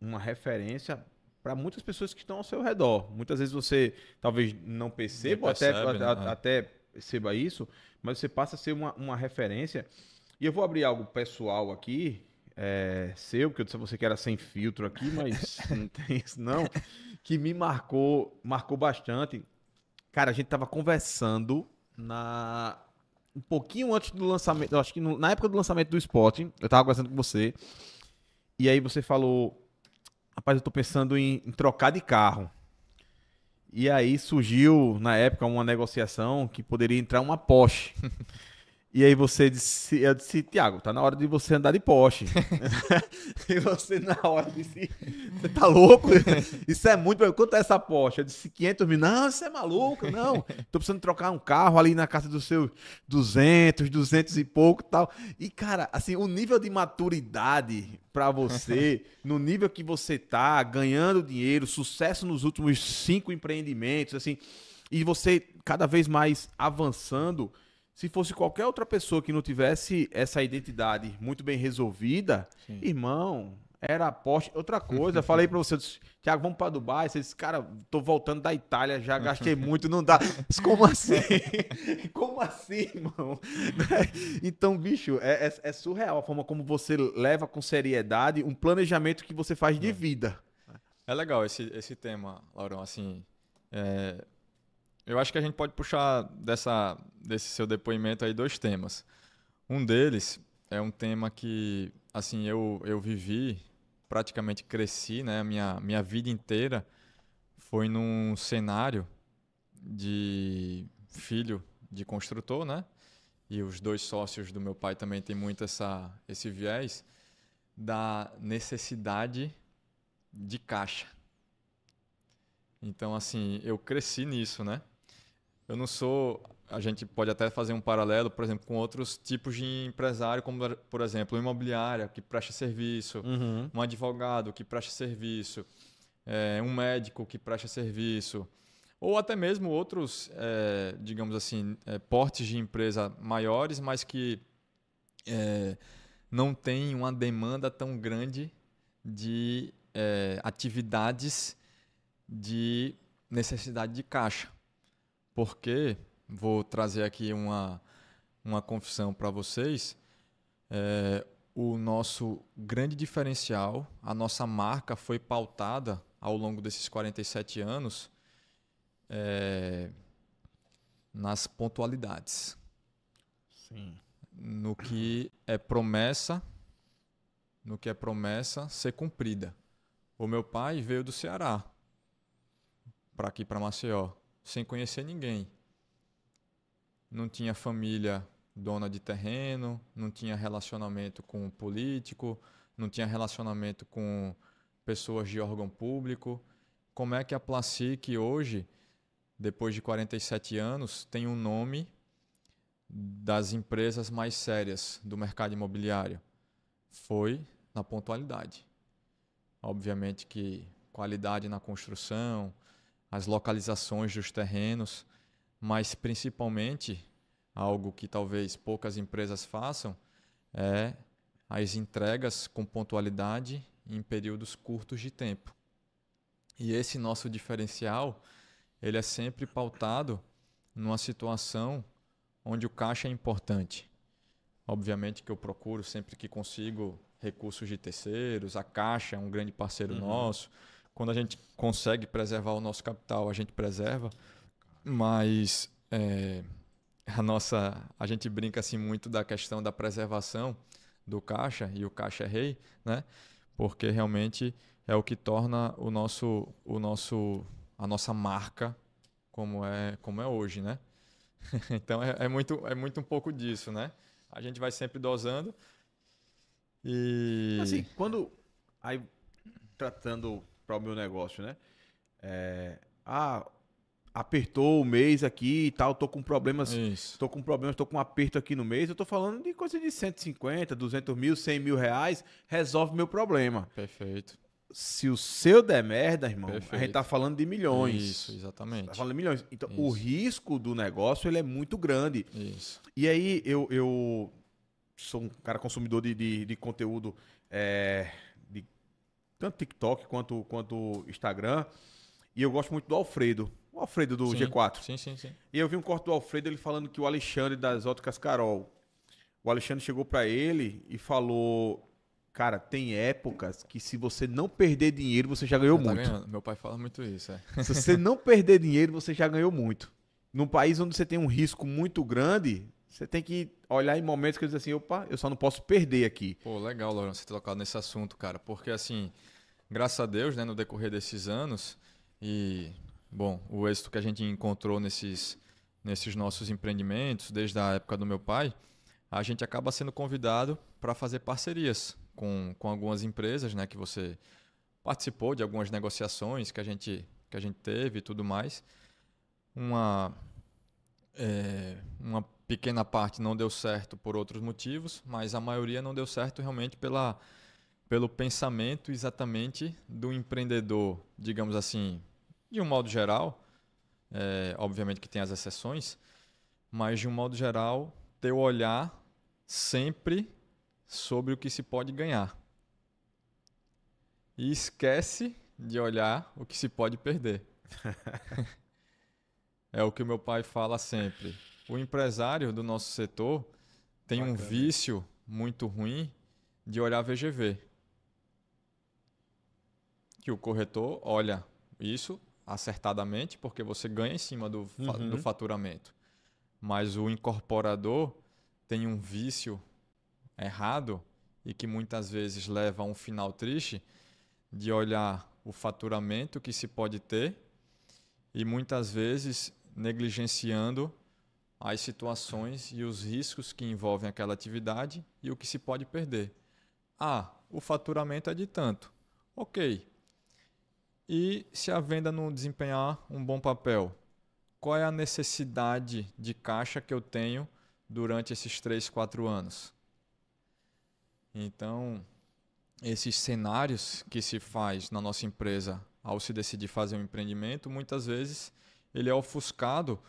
uma referência para muitas pessoas que estão ao seu redor. Muitas vezes você talvez não perceba, até perceba isso, mas você passa a ser uma referência. E eu vou abrir algo pessoal aqui, seu, porque eu disse a você que era sem filtro aqui, mas não tem isso não, que me marcou bastante. Cara, a gente tava conversando um pouquinho antes do lançamento, eu acho que na época do lançamento do Spot, eu tava conversando com você, e aí você falou, rapaz, eu tô pensando em trocar de carro. E aí surgiu, na época, uma negociação que poderia entrar uma Porsche. E aí eu disse, Thiago, tá na hora de você andar de Porsche. E você na hora disse, você tá louco? Isso é muito... Quanto é essa Porsche? Eu disse, 500 mil. Não, isso é maluco, não. Tô precisando trocar um carro ali na casa dos seus 200 e pouco e tal. E, cara, assim, o nível de maturidade pra você, no nível que você tá, ganhando dinheiro, sucesso nos últimos 5 empreendimentos, assim, e você cada vez mais avançando... Se fosse qualquer outra pessoa que não tivesse essa identidade muito bem resolvida, sim, irmão, era Porsche. Outra coisa, falei pra você, Thiago, vamos pra Dubai. Você disse, cara, tô voltando da Itália, já gastei muito, não dá. Como assim? Como assim, irmão? Então, bicho, é surreal a forma como você leva com seriedade um planejamento que você faz de vida. É legal esse tema, Laurão, assim... Eu acho que a gente pode puxar desse seu depoimento aí 2 temas. Um deles é um tema que, assim, eu vivi, praticamente cresci, né? Minha vida inteira foi num cenário de filho de construtor, né? E os 2 sócios do meu pai também têm muito esse viés da necessidade de caixa. Então, assim, eu cresci nisso, né? Eu não sou... A gente pode até fazer um paralelo, por exemplo, com outros tipos de empresário, como, por exemplo, uma imobiliária que presta serviço, um advogado que presta serviço, um médico que presta serviço, ou até mesmo outros, digamos assim, portes de empresa maiores, mas que não têm uma demanda tão grande de atividades de necessidade de caixa. Porque, vou trazer aqui uma confissão para vocês, o nosso grande diferencial, a nossa marca foi pautada ao longo desses 47 anos nas pontualidades. Sim. No que é promessa ser cumprida. O meu pai veio do Ceará para aqui, para Maceió, sem conhecer ninguém. Não tinha família dona de terreno, não tinha relacionamento com político, não tinha relacionamento com pessoas de órgão público. Como é que a Placic hoje, depois de 47 anos, tem um nome das empresas mais sérias do mercado imobiliário? Foi na pontualidade. Obviamente que qualidade na construção, as localizações dos terrenos, mas principalmente algo que talvez poucas empresas façam é as entregas com pontualidade em períodos curtos de tempo. E esse nosso diferencial, ele é sempre pautado numa situação onde o caixa é importante. Obviamente que eu procuro sempre que consigo recursos de terceiros, a Caixa é um grande parceiro nosso. Quando a gente consegue preservar o nosso capital, a gente preserva, mas a gente brinca assim muito da questão da preservação do caixa, e o caixa é rei, né? Porque realmente é o que torna a nossa marca como é hoje, né? Então é muito um pouco disso, né? A gente vai sempre dosando e... Assim, aí, tratando para o meu negócio, né? Apertou o mês aqui e tal, tô com problemas, tô com um aperto aqui no mês, eu tô falando de coisa de 150, 200 mil, 100 mil reais, resolve meu problema. Perfeito. Se o seu der merda, irmão, Perfeito. A gente tá falando de milhões. Isso, exatamente. Tá falando de milhões. Então, o risco do negócio, ele é muito grande. Isso. E aí, eu sou um cara consumidor de conteúdo, de tanto TikTok quanto Instagram, e eu gosto muito do Alfredo. O Alfredo do G4. Sim. E eu vi um corte do Alfredo, ele falando que o Alexandre das Óticas Carol, o Alexandre chegou pra ele e falou, cara, tem épocas que se você não perder dinheiro, você já ganhou muito. Ganhando. Meu pai fala muito isso, Se você não perder dinheiro, você já ganhou muito. num país onde você tem um risco muito grande, você tem que olhar em momentos que você diz assim, opa, eu só não posso perder aqui. Pô, legal, Laurão, você ter tocado nesse assunto, cara. Porque, assim, graças a Deus, né, no decorrer desses anos, e, bom, o êxito que a gente encontrou nesses nossos empreendimentos, desde a época do meu pai, a gente acaba sendo convidado para fazer parcerias com algumas empresas, né, que você participou de algumas negociações que a gente teve e tudo mais. Uma pequena parte não deu certo por outros motivos, mas a maioria não deu certo realmente pelo pensamento exatamente do empreendedor, digamos assim, de um modo geral. Obviamente que tem as exceções, mas de um modo geral, ter o olhar sempre sobre o que se pode ganhar. E esquece de olhar o que se pode perder. É o que o meu pai fala sempre. O empresário do nosso setor tem um vício muito ruim de olhar VGV. Que o corretor olha isso acertadamente, porque você ganha em cima do faturamento. Mas o incorporador tem um vício errado e que muitas vezes leva a um final triste de olhar o faturamento que se pode ter e muitas vezes negligenciando as situações e os riscos que envolvem aquela atividade e o que se pode perder. O faturamento é de tanto. Ok. E se a venda não desempenhar um bom papel? Qual é a necessidade de caixa que eu tenho durante esses 3, 4 anos? Então, esses cenários que se faz na nossa empresa ao se decidir fazer um empreendimento, muitas vezes ele é ofuscado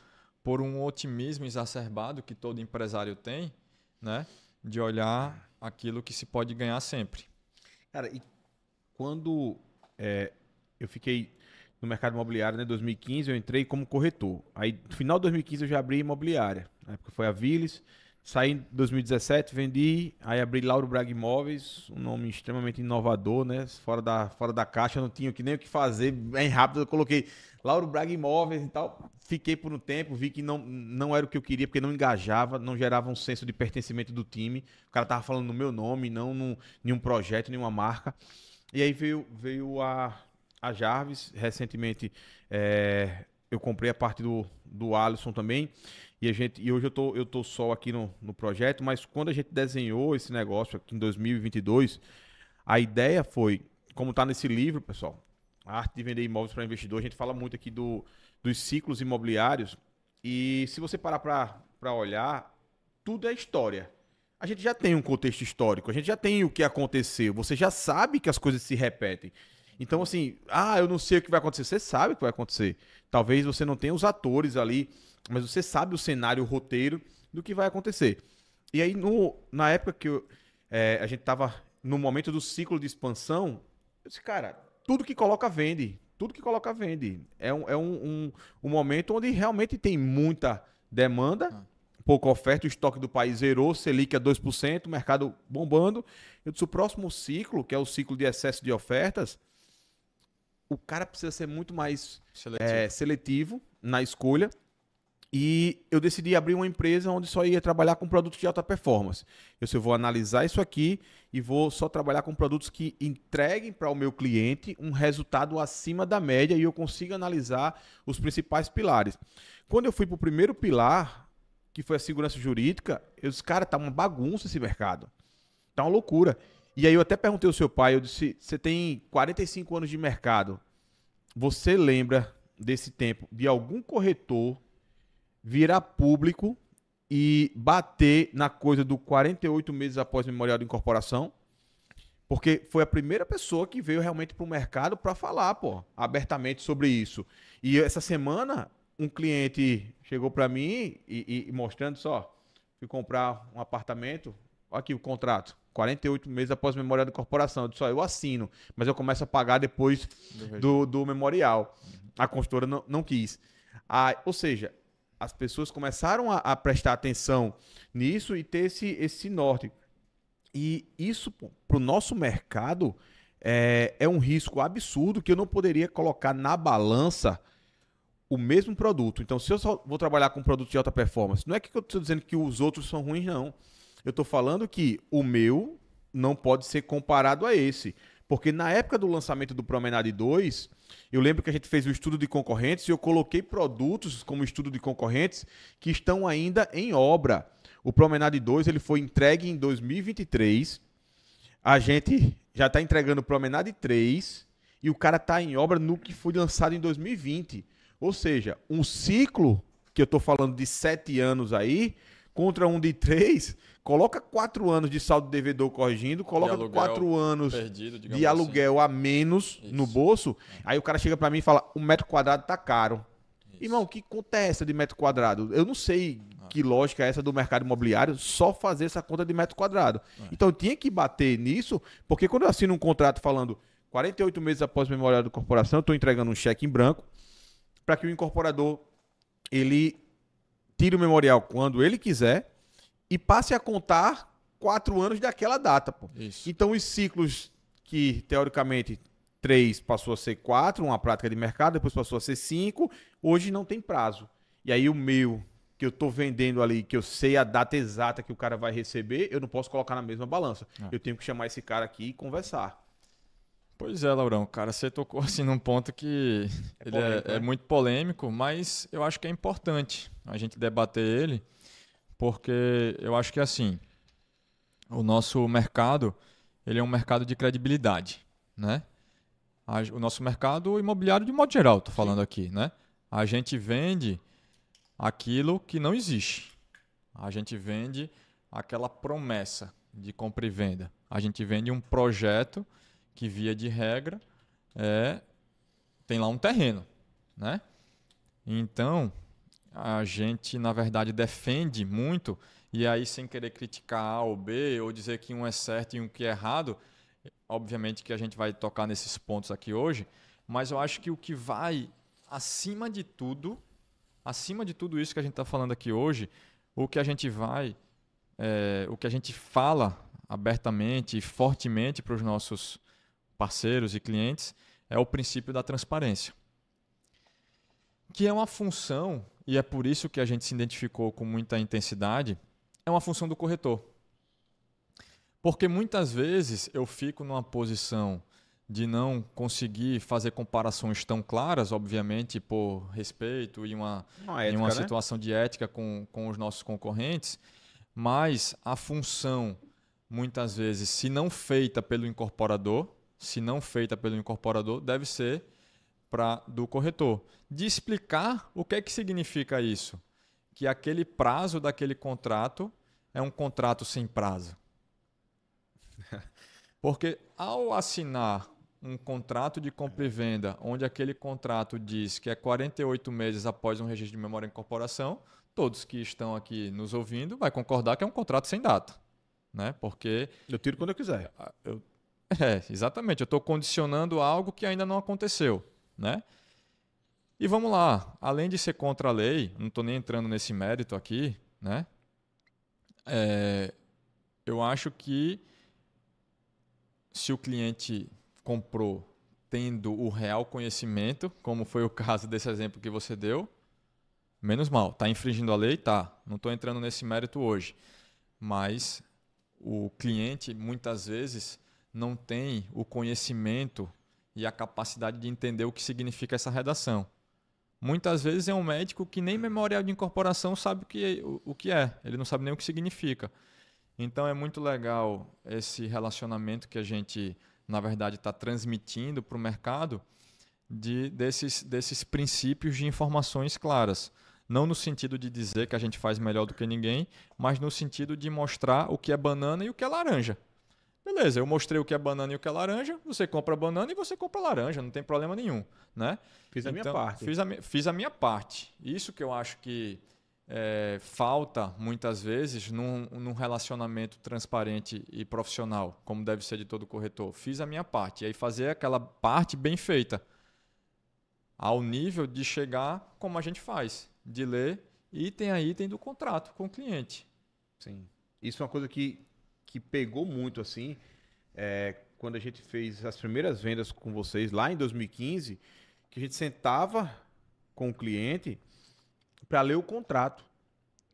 por um otimismo exacerbado que todo empresário tem, né? De olhar aquilo que se pode ganhar sempre. Cara, e quando eu fiquei no mercado imobiliário, né, em 2015, eu entrei como corretor. Aí, no final de 2015, eu já abri imobiliária. Na época foi a Vilis. Saí em 2017, vendi, aí abri Lauro Braga Imóveis, um nome extremamente inovador, né? Fora da caixa, não tinha nem o que fazer, bem rápido, eu coloquei Lauro Braga Imóveis e tal. Fiquei por um tempo, vi que não era o que eu queria, porque não engajava, não gerava um senso de pertencimento do time. O cara tava falando no meu nome, não nenhum projeto, nenhuma marca. E aí veio a Jarvis, recentemente eu comprei a parte do Alisson também. E hoje eu tô só aqui no projeto, mas quando a gente desenhou esse negócio aqui em 2022, a ideia foi, como está nesse livro, pessoal, A Arte de Vender Imóveis para Investidor, a gente fala muito aqui dos ciclos imobiliários, e se você parar para olhar, tudo é história. A gente já tem um contexto histórico, a gente já tem o que aconteceu, você já sabe que as coisas se repetem. Então, assim, eu não sei o que vai acontecer, você sabe o que vai acontecer. Talvez você não tenha os atores ali, mas você sabe o cenário, o roteiro do que vai acontecer. E aí, na época que a gente estava no momento do ciclo de expansão, eu disse, cara, tudo que coloca vende. Tudo que coloca vende. É um momento onde realmente tem muita demanda, pouca oferta, o estoque do país zerou, Selic a 2%, o mercado bombando. Eu disse, o próximo ciclo, que é o ciclo de excesso de ofertas, o cara precisa ser muito mais seletivo na escolha. E eu decidi abrir uma empresa onde só ia trabalhar com produtos de alta performance. Eu vou analisar isso aqui e vou só trabalhar com produtos que entreguem para o meu cliente um resultado acima da média e eu consiga analisar os principais pilares. Quando eu fui para o primeiro pilar, que foi a segurança jurídica, eu disse, cara, tá uma bagunça esse mercado. Tá uma loucura. E aí eu até perguntei ao seu pai, eu disse, você tem 45 anos de mercado, você lembra desse tempo de algum corretor virar público e bater na coisa do 48 meses após o memorial de incorporação? Porque foi a primeira pessoa que veio realmente para o mercado para falar, abertamente sobre isso. E essa semana, um cliente chegou para mim e mostrando só, fui comprar um apartamento, olha aqui o contrato, 48 meses após o memorial de incorporação. Eu disse, eu assino, mas eu começo a pagar depois do memorial. A consultora não quis. Ou seja, as pessoas começaram a prestar atenção nisso e ter esse norte. E isso, para o nosso mercado, é um risco absurdo que eu não poderia colocar na balança o mesmo produto. Então, se eu só vou trabalhar com produto de alta performance, não é que eu estou dizendo que os outros são ruins, não. Eu estou falando que o meu não pode ser comparado a esse. Porque na época do lançamento do Promenade 2, eu lembro que a gente fez o estudo de concorrentes e eu coloquei produtos como estudo de concorrentes que estão ainda em obra. O Promenade 2 ele foi entregue em 2023. A gente já está entregando o Promenade 3 e o cara está em obra no que foi lançado em 2020. Ou seja, um ciclo que eu estou falando de 7 anos aí, contra um de 3, coloca 4 anos de saldo devedor corrigindo, coloca 4 anos perdido, de aluguel a menos no bolso, aí o cara chega para mim e fala, o metro quadrado tá caro. Irmão, que conta é essa de metro quadrado? Eu não sei que lógica é essa do mercado imobiliário, só fazer essa conta de metro quadrado. Então eu tinha que bater nisso, porque quando eu assino um contrato falando 48 meses após o memorial da corporação, eu estou entregando um cheque em branco para que o incorporador ele tire o memorial quando ele quiser e passe a contar 4 anos daquela data. Pô. Isso. Então os ciclos que, teoricamente, 3 passou a ser 4, uma prática de mercado, depois passou a ser 5, hoje não tem prazo. E aí o meu, que eu estou vendendo ali, que eu sei a data exata que o cara vai receber, eu não posso colocar na mesma balança. Eu tenho que chamar esse cara aqui e conversar. Pois é, Laurão, cara, você tocou assim num ponto que é muito polêmico, mas eu acho que é importante a gente debater ele, porque eu acho que assim, o nosso mercado, ele é um mercado de credibilidade, né? O nosso mercado imobiliário de modo geral, tô falando aqui, né? A gente vende aquilo que não existe. A gente vende aquela promessa de compra e venda. A gente vende um projeto que, via de regra, tem lá um terreno, né? Então, a gente, na verdade, defende muito, e aí, sem querer criticar A ou B, ou dizer que um é certo e um que é errado, obviamente que a gente vai tocar nesses pontos aqui hoje, mas eu acho que o que vai acima de tudo isso que a gente está falando aqui hoje, o que a gente fala abertamente e fortemente para os nossos parceiros e clientes, é o princípio da transparência. Que é uma função, e é por isso que a gente se identificou com muita intensidade, é uma função do corretor. Porque muitas vezes eu fico numa posição de não conseguir fazer comparações tão claras, obviamente, por respeito e em uma situação de ética com os nossos concorrentes, mas a função, muitas vezes, se não feita pelo incorporador, deve ser do corretor. De explicar o que é que significa isso. Que aquele prazo daquele contrato é um contrato sem prazo. Porque ao assinar um contrato de compra e venda, onde aquele contrato diz que é 48 meses após um registro de memória em incorporação, todos que estão aqui nos ouvindo vai concordar que é um contrato sem data. Né? Porque eu tiro quando eu quiser. Exatamente. Eu estou condicionando algo que ainda não aconteceu, né? E vamos lá. Além de ser contra a lei, não estou nem entrando nesse mérito aqui, né? Eu acho que se o cliente comprou tendo o real conhecimento, como foi o caso desse exemplo que você deu, menos mal. Está infringindo a lei? Tá. Não estou entrando nesse mérito hoje. Mas o cliente, muitas vezes, não tem o conhecimento e a capacidade de entender o que significa essa redação. Muitas vezes é um médico que nem memorial de incorporação sabe o que é, ele não sabe nem o que significa. Então é muito legal esse relacionamento que a gente, na verdade, está transmitindo para o mercado desses princípios de informações claras. Não no sentido de dizer que a gente faz melhor do que ninguém, mas no sentido de mostrar o que é banana e o que é laranja. Beleza, eu mostrei o que é banana e o que é laranja, você compra banana e você compra laranja, não tem problema nenhum. Né? Fiz a minha parte. Fiz a minha parte. Isso que eu acho que falta, muitas vezes, num relacionamento transparente e profissional, como deve ser de todo corretor. Fiz a minha parte. E aí fazer aquela parte bem feita, ao nível de chegar como a gente faz, de ler item a item do contrato com o cliente. Sim. Isso é uma coisa que pegou muito, assim, quando a gente fez as primeiras vendas com vocês lá em 2015, que a gente sentava com o cliente para ler o contrato.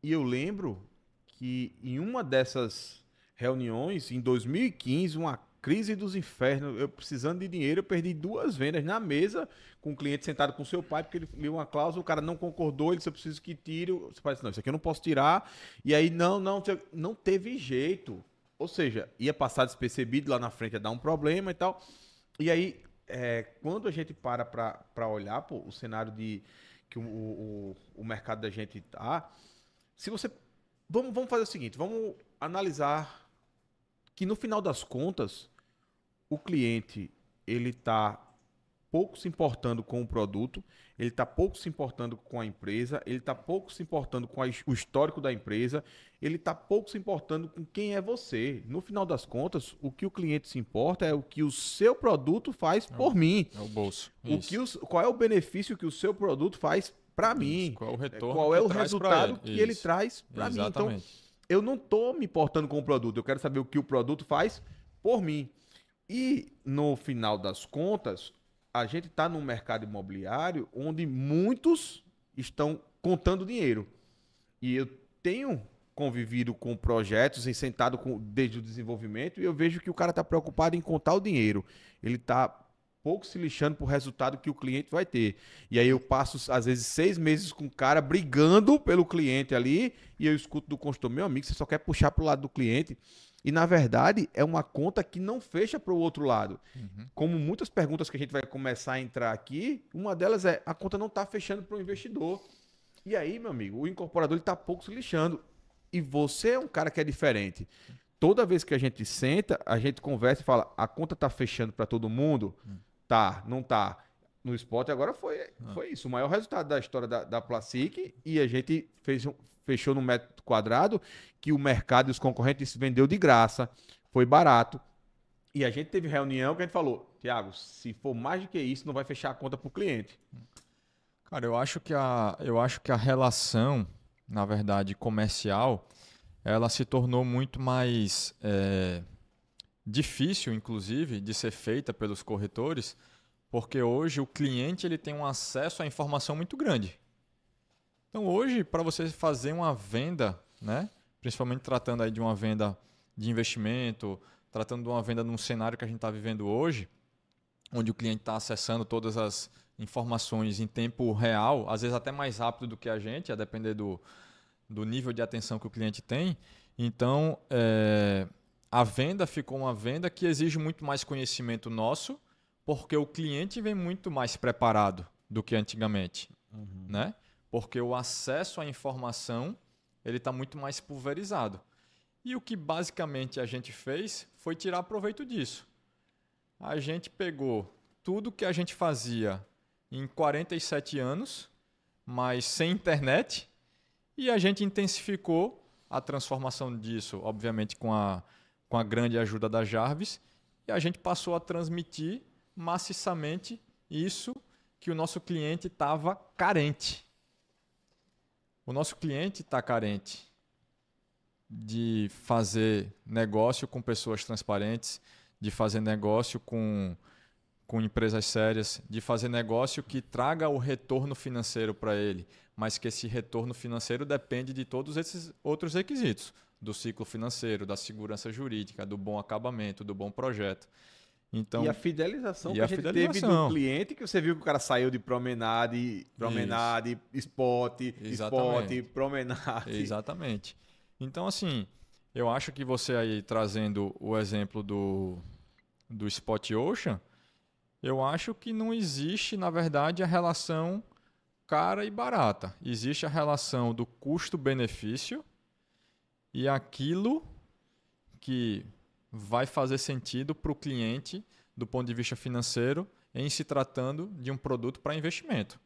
E eu lembro que em uma dessas reuniões, em 2015, uma crise dos infernos, eu precisando de dinheiro, eu perdi 2 vendas na mesa com o cliente sentado com seu pai, porque ele leu uma cláusula, o cara não concordou, ele disse, eu preciso que tire. Você fala assim, não, isso aqui eu não posso tirar. E aí, não teve jeito. Ou seja, ia passar despercebido lá na frente, ia dar um problema e tal. E aí, quando a gente para olhar pô, o cenário que o mercado da gente tá, se você... Vamos fazer o seguinte, vamos analisar que no final das contas, o cliente, ele está pouco se importando com o produto, ele está pouco se importando com a empresa, ele está pouco se importando com o histórico da empresa, ele está pouco se importando com quem é você. No final das contas, o que o cliente se importa é o que o seu produto faz por mim. É o bolso. Qual é o benefício que o seu produto faz para mim? Qual é o retorno? Qual é o resultado que ele traz para mim? Então, Exatamente. eu não estou me importando com o produto, eu quero saber o que o produto faz por mim. E, no final das contas, a gente está num mercado imobiliário onde muitos estão contando dinheiro. E eu tenho convivido com projetos e sentado desde o desenvolvimento e eu vejo que o cara está preocupado em contar o dinheiro. Ele está pouco se lixando pro resultado que o cliente vai ter. E aí eu passo, às vezes, 6 meses com o cara brigando pelo cliente ali e eu escuto do consultor, meu amigo, você só quer puxar pro lado do cliente. E, na verdade, é uma conta que não fecha para o outro lado. Uhum. Como muitas perguntas que a gente vai começar a entrar aqui, uma delas é, a conta não está fechando para o investidor. E aí, meu amigo, o incorporador está pouco se lixando. E você é um cara que é diferente. Toda vez que a gente senta, a gente conversa e fala, a conta está fechando para todo mundo? Tá, não tá. No Spot agora foi isso. O maior resultado da história da Placic e a gente fechou no metro quadrado que o mercado e os concorrentes vendeu de graça. Foi barato. E a gente teve reunião que a gente falou, Thiago, se for mais do que isso, não vai fechar a conta para o cliente. Cara, eu acho que a relação, na verdade, comercial, ela se tornou muito mais difícil, inclusive, de ser feita pelos corretores, porque hoje o cliente ele tem um acesso à informação muito grande. Então, hoje, para você fazer uma venda, né, principalmente tratando aí de uma venda de investimento, tratando de uma venda num cenário que a gente está vivendo hoje, onde o cliente está acessando todas as informações em tempo real, às vezes até mais rápido do que a gente, a depender do nível de atenção que o cliente tem. Então, a venda ficou uma venda que exige muito mais conhecimento nosso, porque o cliente vem muito mais preparado do que antigamente, né? Porque o acesso à informação ele está muito mais pulverizado. E o que basicamente a gente fez foi tirar proveito disso. A gente pegou tudo que a gente fazia em 47 anos, mas sem internet, e a gente intensificou a transformação disso, obviamente com a grande ajuda da Jarvis, e a gente passou a transmitir maciçamente isso que o nosso cliente estava carente. O nosso cliente está carente de fazer negócio com pessoas transparentes, de fazer negócio com empresas sérias, de fazer negócio que traga o retorno financeiro para ele, mas que esse retorno financeiro depende de todos esses outros requisitos, do ciclo financeiro, da segurança jurídica, do bom acabamento, do bom projeto. Então, e a fidelização que a gente teve do cliente, que você viu que o cara saiu de promenade, spot, promenade. Exatamente. Então, assim, eu acho que você aí trazendo o exemplo do Spot Ocean, eu acho que não existe, na verdade, a relação cara e barata. Existe a relação do custo-benefício e aquilo que vai fazer sentido para o cliente do ponto de vista financeiro em se tratando de um produto para investimento.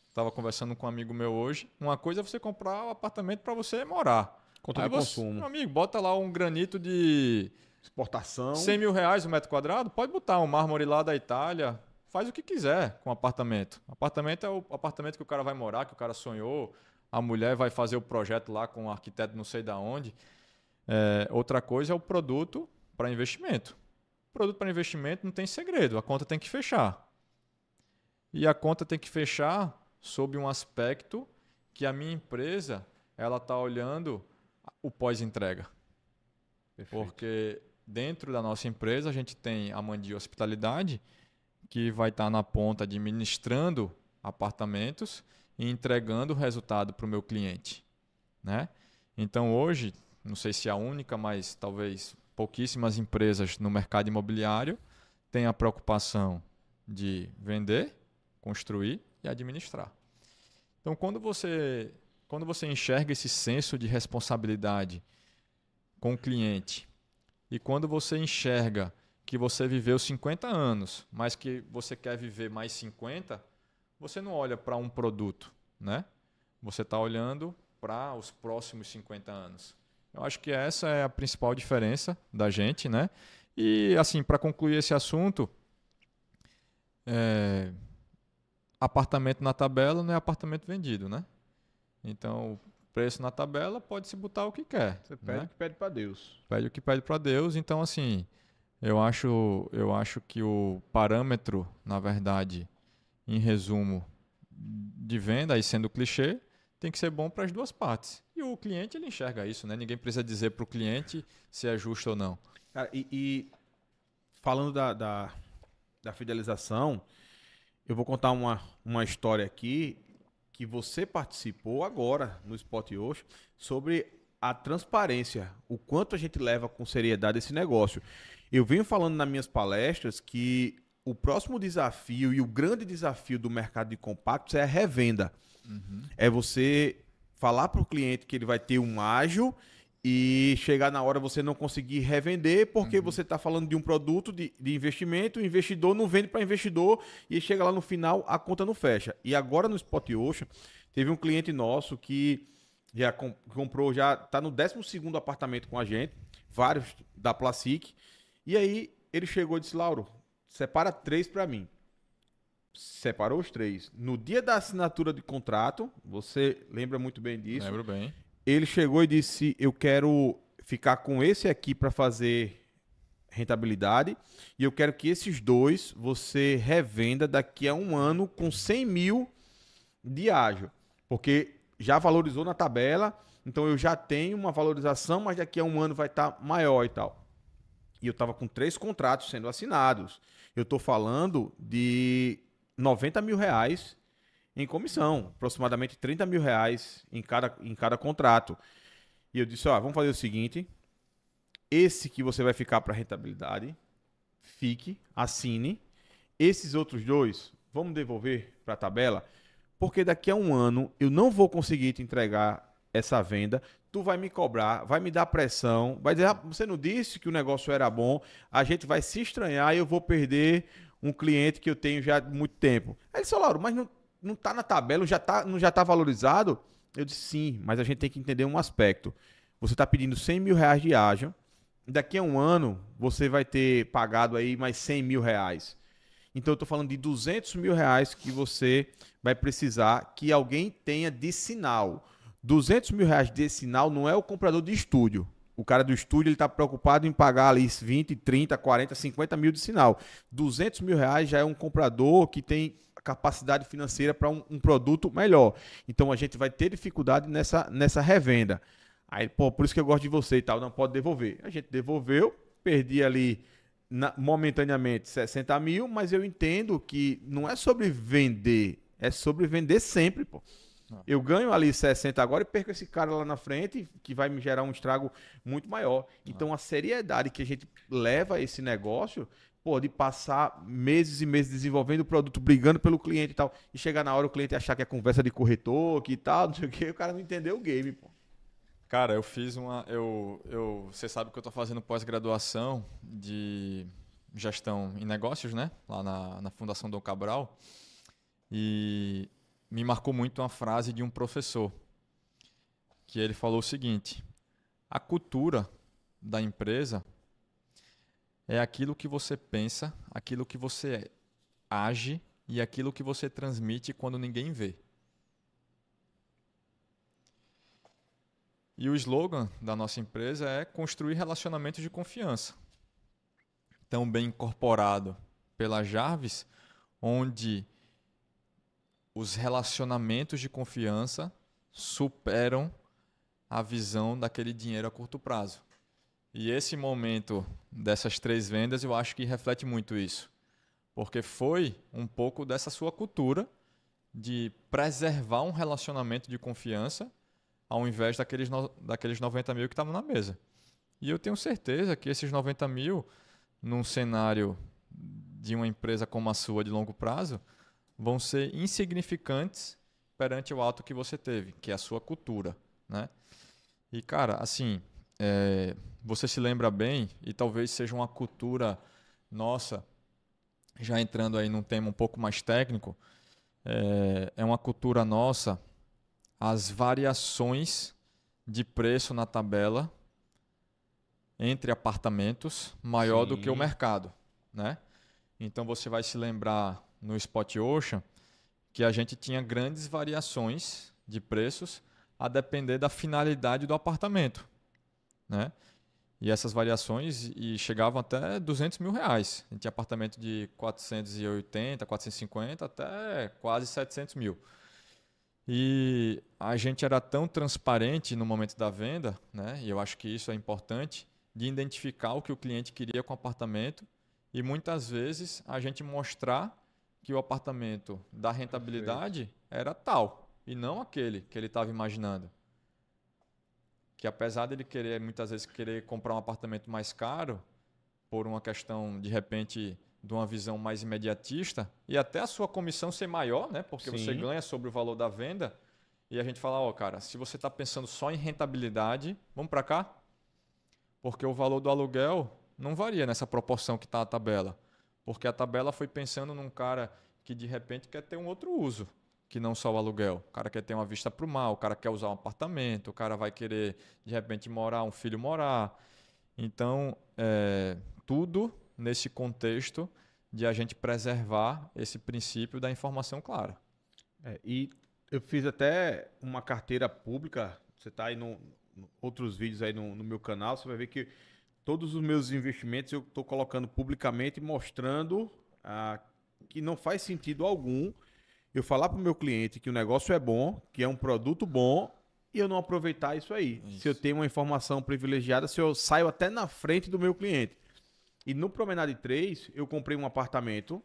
Estava conversando com um amigo meu hoje. Uma coisa é você comprar um apartamento para você morar. Conta de consumo. Meu amigo, bota lá um granito de exportação. 100 mil reais o metro quadrado. Pode botar um mármore lá da Itália. Faz o que quiser com o apartamento. Apartamento é o apartamento que o cara vai morar, que o cara sonhou. A mulher vai fazer o projeto lá com um arquiteto não sei de onde. Outra coisa é o produto para investimento. O produto para investimento não tem segredo, a conta tem que fechar. E a conta tem que fechar sob um aspecto que a minha empresa ela está olhando o pós-entrega. Perfeito. Porque dentro da nossa empresa a gente tem a Mandi Hospitalidade, que vai estar na ponta administrando apartamentos e entregando o resultado para o meu cliente, né? Então hoje, não sei se é a única, mas talvez pouquíssimas empresas no mercado imobiliário têm a preocupação de vender, construir e administrar. Então quando você enxerga esse senso de responsabilidade com o cliente e quando você enxerga que você viveu 50 anos, mas que você quer viver mais 50, você não olha para um produto, né? Você está olhando para os próximos 50 anos. Eu acho que essa é a principal diferença da gente, né? E, assim, para concluir esse assunto, apartamento na tabela não é apartamento vendido, né? Então, o preço na tabela pode-se botar o que quer. Você pede o que pede para Deus. Pede o que pede para Deus. Então, assim, eu acho que o parâmetro, na verdade, em resumo, de venda, aí sendo clichê, tem que ser bom para as duas partes. E o cliente, ele enxerga isso, né? Ninguém precisa dizer para o cliente se é justo ou não. Cara, e falando da fidelização, eu vou contar uma história aqui que você participou agora no Spot Ocean sobre a transparência, o quanto a gente leva com seriedade esse negócio. Eu venho falando nas minhas palestras que o próximo desafio e o grande desafio do mercado de compactos é a revenda. É você falar para o cliente que ele vai ter um ágio e chegar na hora você não conseguir revender porque você está falando de um produto de investimento, o investidor não vende para investidor e chega lá no final a conta não fecha. E agora no Spot Ocean teve um cliente nosso que já comprou, já está no 12º apartamento com a gente, vários da Placic, e aí ele chegou e disse: Lauro, separa 3 para mim. Separou os 3. No dia da assinatura de contrato, você lembra muito bem disso. Lembro bem. Ele chegou e disse: eu quero ficar com esse aqui para fazer rentabilidade e eu quero que esses 2 você revenda daqui a um ano com 100 mil de ágio. Porque já valorizou na tabela, então eu já tenho uma valorização, mas daqui a um ano vai estar maior e tal. E eu estava com 3 contratos sendo assinados. Eu estou falando de 90 mil reais em comissão, aproximadamente 30 mil reais em cada contrato. E eu disse: ó, vamos fazer o seguinte, esse que você vai ficar para rentabilidade, fique, assine. Esses outros 2, vamos devolver para a tabela, porque daqui a um ano eu não vou conseguir te entregar essa venda, tu vai me cobrar, vai me dar pressão, vai dizer: você não disse que o negócio era bom, a gente vai se estranhar e eu vou perder um cliente que eu tenho já há muito tempo. Aí ele disse: Lauro, mas não está na tabela, não já tá valorizado? Eu disse: sim, mas a gente tem que entender um aspecto. Você está pedindo 100 mil reais de ágio, daqui a um ano você vai ter pagado aí mais 100 mil reais. Então eu estou falando de 200 mil reais que você vai precisar que alguém tenha de sinal. 200 mil reais de sinal não é o comprador de estúdio. O cara do estúdio está preocupado em pagar ali 20, 30, 40, 50 mil de sinal. 200 mil reais já é um comprador que tem capacidade financeira para um produto melhor. Então a gente vai ter dificuldade nessa revenda. Aí, pô, por isso que eu gosto de você e tal, não pode devolver. A gente devolveu, perdi ali momentaneamente 60 mil, mas eu entendo que não é sobre vender, é sobre vender sempre, pô. Eu ganho ali 60 agora e perco esse cara lá na frente, que vai me gerar um estrago muito maior. Então, a seriedade que a gente leva a esse negócio, pô, de passar meses e meses desenvolvendo o produto, brigando pelo cliente e tal, e chegar na hora o cliente achar que é conversa de corretor, que tal, não sei o quê, o cara não entendeu o game, pô. Cara, eu fiz você sabe que eu estou fazendo pós-graduação de gestão em negócios, né? Lá na Fundação Dom Cabral. E me marcou muito uma frase de um professor, que ele falou o seguinte: a cultura da empresa é aquilo que você pensa, aquilo que você age e aquilo que você transmite quando ninguém vê. E o slogan da nossa empresa é construir relacionamentos de confiança. Tão bem incorporado pela Jarvis, onde os relacionamentos de confiança superam a visão daquele dinheiro a curto prazo. E esse momento dessas 3 vendas, eu acho que reflete muito isso. Porque foi um pouco dessa sua cultura de preservar um relacionamento de confiança ao invés daqueles 90 mil que estavam na mesa. E eu tenho certeza que esses 90 mil, num cenário de uma empresa como a sua de longo prazo, vão ser insignificantes perante o ato que você teve, que é a sua cultura, né? E, cara, assim, você se lembra bem, e talvez seja uma cultura nossa, já entrando aí num tema um pouco mais técnico, é uma cultura nossa as variações de preço na tabela entre apartamentos maior do que o mercado, né? Então você vai se lembrar no Spot Ocean que a gente tinha grandes variações de preços a depender da finalidade do apartamento, né? E essas variações chegavam até R$200 mil. A gente tinha apartamento de 480, 450 até quase 700 mil. E a gente era tão transparente no momento da venda, né? E eu acho que isso é importante, de identificar o que o cliente queria com o apartamento e muitas vezes a gente mostrar que o apartamento da rentabilidade era tal e não aquele que ele estava imaginando. Que apesar dele muitas vezes querer comprar um apartamento mais caro, por uma questão, de repente, de uma visão mais imediatista, e até a sua comissão ser maior, né? Porque você ganha sobre o valor da venda, e a gente fala, cara, se você está pensando só em rentabilidade, vamos para cá? Porque o valor do aluguel não varia nessa proporção que está a tabela. Porque a tabela foi pensando num cara que, de repente, quer ter um outro uso, que não só o aluguel. O cara quer ter uma vista para o mar, o cara quer usar um apartamento, o cara vai querer, de repente, um filho morar. Então, tudo nesse contexto de a gente preservar esse princípio da informação clara. E eu fiz até uma carteira pública, você está aí outros vídeos aí no meu canal, você vai ver que todos os meus investimentos eu estou colocando publicamente, mostrando que não faz sentido algum eu falar para o meu cliente que o negócio é bom, que é um produto bom, e eu não aproveitar isso aí. Isso. Se eu tenho uma informação privilegiada, se eu saio até na frente do meu cliente. E no Promenade 3, eu comprei um apartamento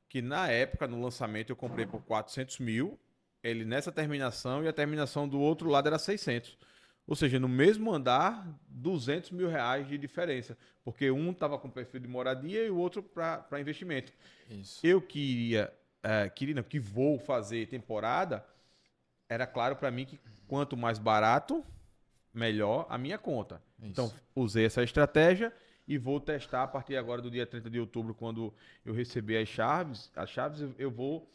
que na época, no lançamento, eu comprei por 400 mil, ele nessa terminação, e a terminação do outro lado era 600. Ou seja, no mesmo andar, R$200 mil de diferença. Porque um estava com perfil de moradia e o outro para investimento. Isso. Eu que vou fazer temporada, era claro para mim que quanto mais barato, melhor a minha conta. Isso. Então, usei essa estratégia e vou testar a partir agora do dia 30 de outubro, quando eu receber as chaves eu vou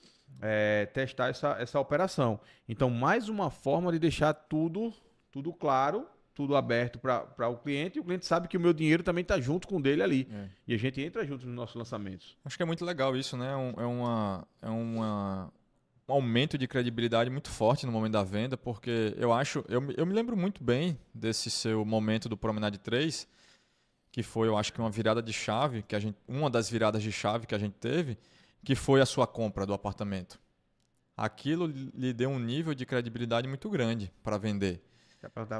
testar essa operação. Então, mais uma forma de deixar tudo claro, tudo aberto para o cliente, e o cliente sabe que o meu dinheiro também está junto com o dele ali. E a gente entra junto nos nossos lançamentos. Acho que é muito legal isso, né? Um aumento de credibilidade muito forte no momento da venda, porque eu me lembro muito bem desse seu momento do Promenade 3, que foi, eu acho que uma virada de chave, uma das viradas de chave que a gente teve, que foi a sua compra do apartamento. Aquilo lhe deu um nível de credibilidade muito grande para vender.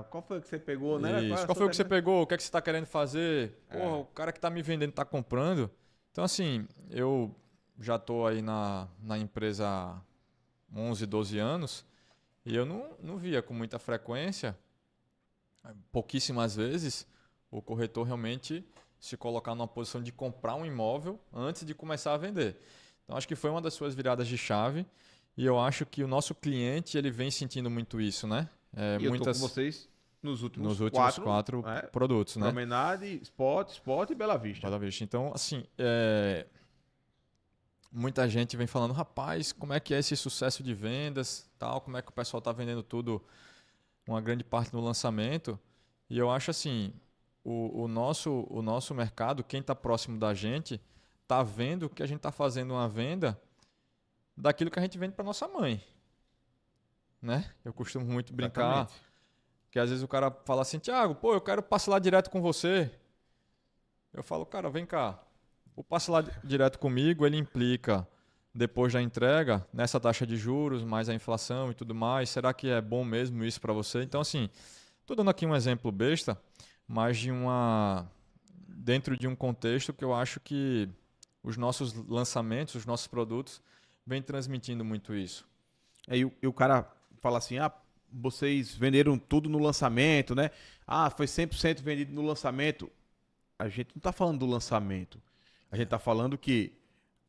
Qual foi que você pegou, né? Isso. Qual foi o que você pegou? O que é que você está querendo fazer? Porra, o cara que está me vendendo está comprando. Então, assim, eu já estou aí na empresa há 11, 12 anos e eu não via com muita frequência, pouquíssimas vezes, o corretor realmente se colocar numa posição de comprar um imóvel antes de começar a vender. Então, acho que foi uma das suas viradas de chave e eu acho que o nosso cliente ele vem sentindo muito isso, né? E eu tô com vocês nos últimos quatro produtos, né? Promenade, Spot e Bela Vista. Bela Vista. Então, assim, muita gente vem falando, rapaz, como é que é esse sucesso de vendas, tal, como é que o pessoal está vendendo tudo, uma grande parte no lançamento. E eu acho assim, o nosso mercado, quem está próximo da gente, está vendo que a gente está fazendo uma venda daquilo que a gente vende para nossa mãe. Né? Eu costumo muito brincar. Exatamente. Que às vezes o cara fala assim, Thiago, eu quero parcelar direto com você. Eu falo, cara, vem cá. O parcelar direto comigo, ele implica depois da entrega, nessa taxa de juros, mais a inflação e tudo mais, será que é bom mesmo isso para você? Então, assim, estou dando aqui um exemplo besta, mas dentro de um contexto que eu acho que os nossos lançamentos, os nossos produtos, vêm transmitindo muito isso. Aí o cara fala assim, vocês venderam tudo no lançamento, né? Foi 100% vendido no lançamento. A gente não está falando do lançamento. A gente está falando que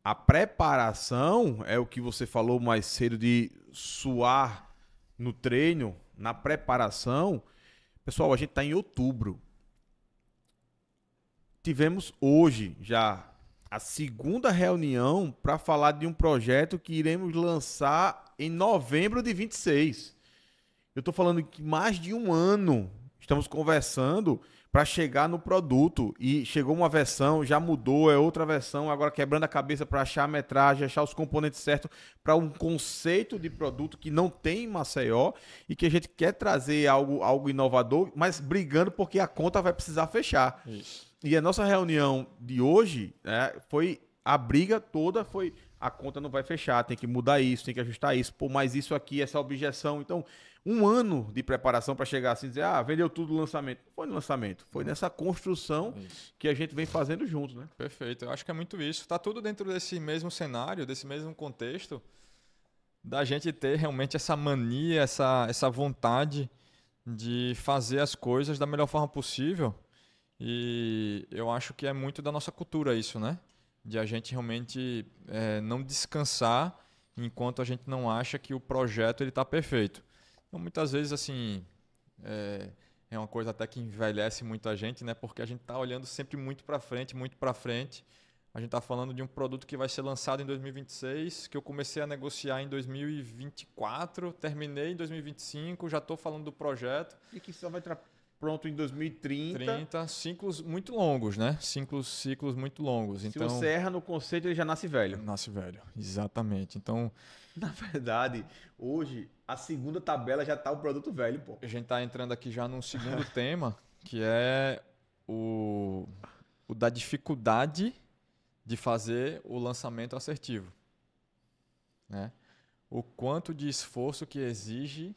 a preparação é o que você falou mais cedo de suar no treino, na preparação. Pessoal, a gente está em outubro. Tivemos hoje já a segunda reunião para falar de um projeto que iremos lançar em novembro de 26. Eu estou falando que mais de um ano estamos conversando para chegar no produto e chegou uma versão, já mudou, é outra versão, agora quebrando a cabeça para achar a metragem, achar os componentes certos para um conceito de produto que não tem em Maceió e que a gente quer trazer algo inovador, mas brigando porque a conta vai precisar fechar. Isso. E a nossa reunião de hoje, né, foi a briga toda, foi a conta não vai fechar, tem que mudar isso, tem que ajustar isso, mas isso aqui, essa objeção. Então, um ano de preparação para chegar assim e dizer, vendeu tudo no lançamento. Não foi no lançamento, foi nessa construção que a gente vem fazendo junto, né? Perfeito, eu acho que é muito isso. Está tudo dentro desse mesmo cenário, desse mesmo contexto, da gente ter realmente essa mania, essa vontade de fazer as coisas da melhor forma possível. E eu acho que é muito da nossa cultura isso, né? De a gente realmente não descansar enquanto a gente não acha que o projeto está perfeito. Então, muitas vezes, assim, é uma coisa até que envelhece muito a gente, né? Porque a gente está olhando sempre muito para frente, muito para frente. A gente está falando de um produto que vai ser lançado em 2026, que eu comecei a negociar em 2024, terminei em 2025, já estou falando do projeto. E que só vai estar pronto em 2030. 30, ciclos muito longos, né? Ciclos muito longos. Se então, você erra no conceito, ele já nasce velho. Nasce velho, exatamente. Então, na verdade, hoje, a segunda tabela já está o produto velho, pô. A gente está entrando aqui já num segundo tema, que é o da dificuldade de fazer o lançamento assertivo, né? O quanto de esforço que exige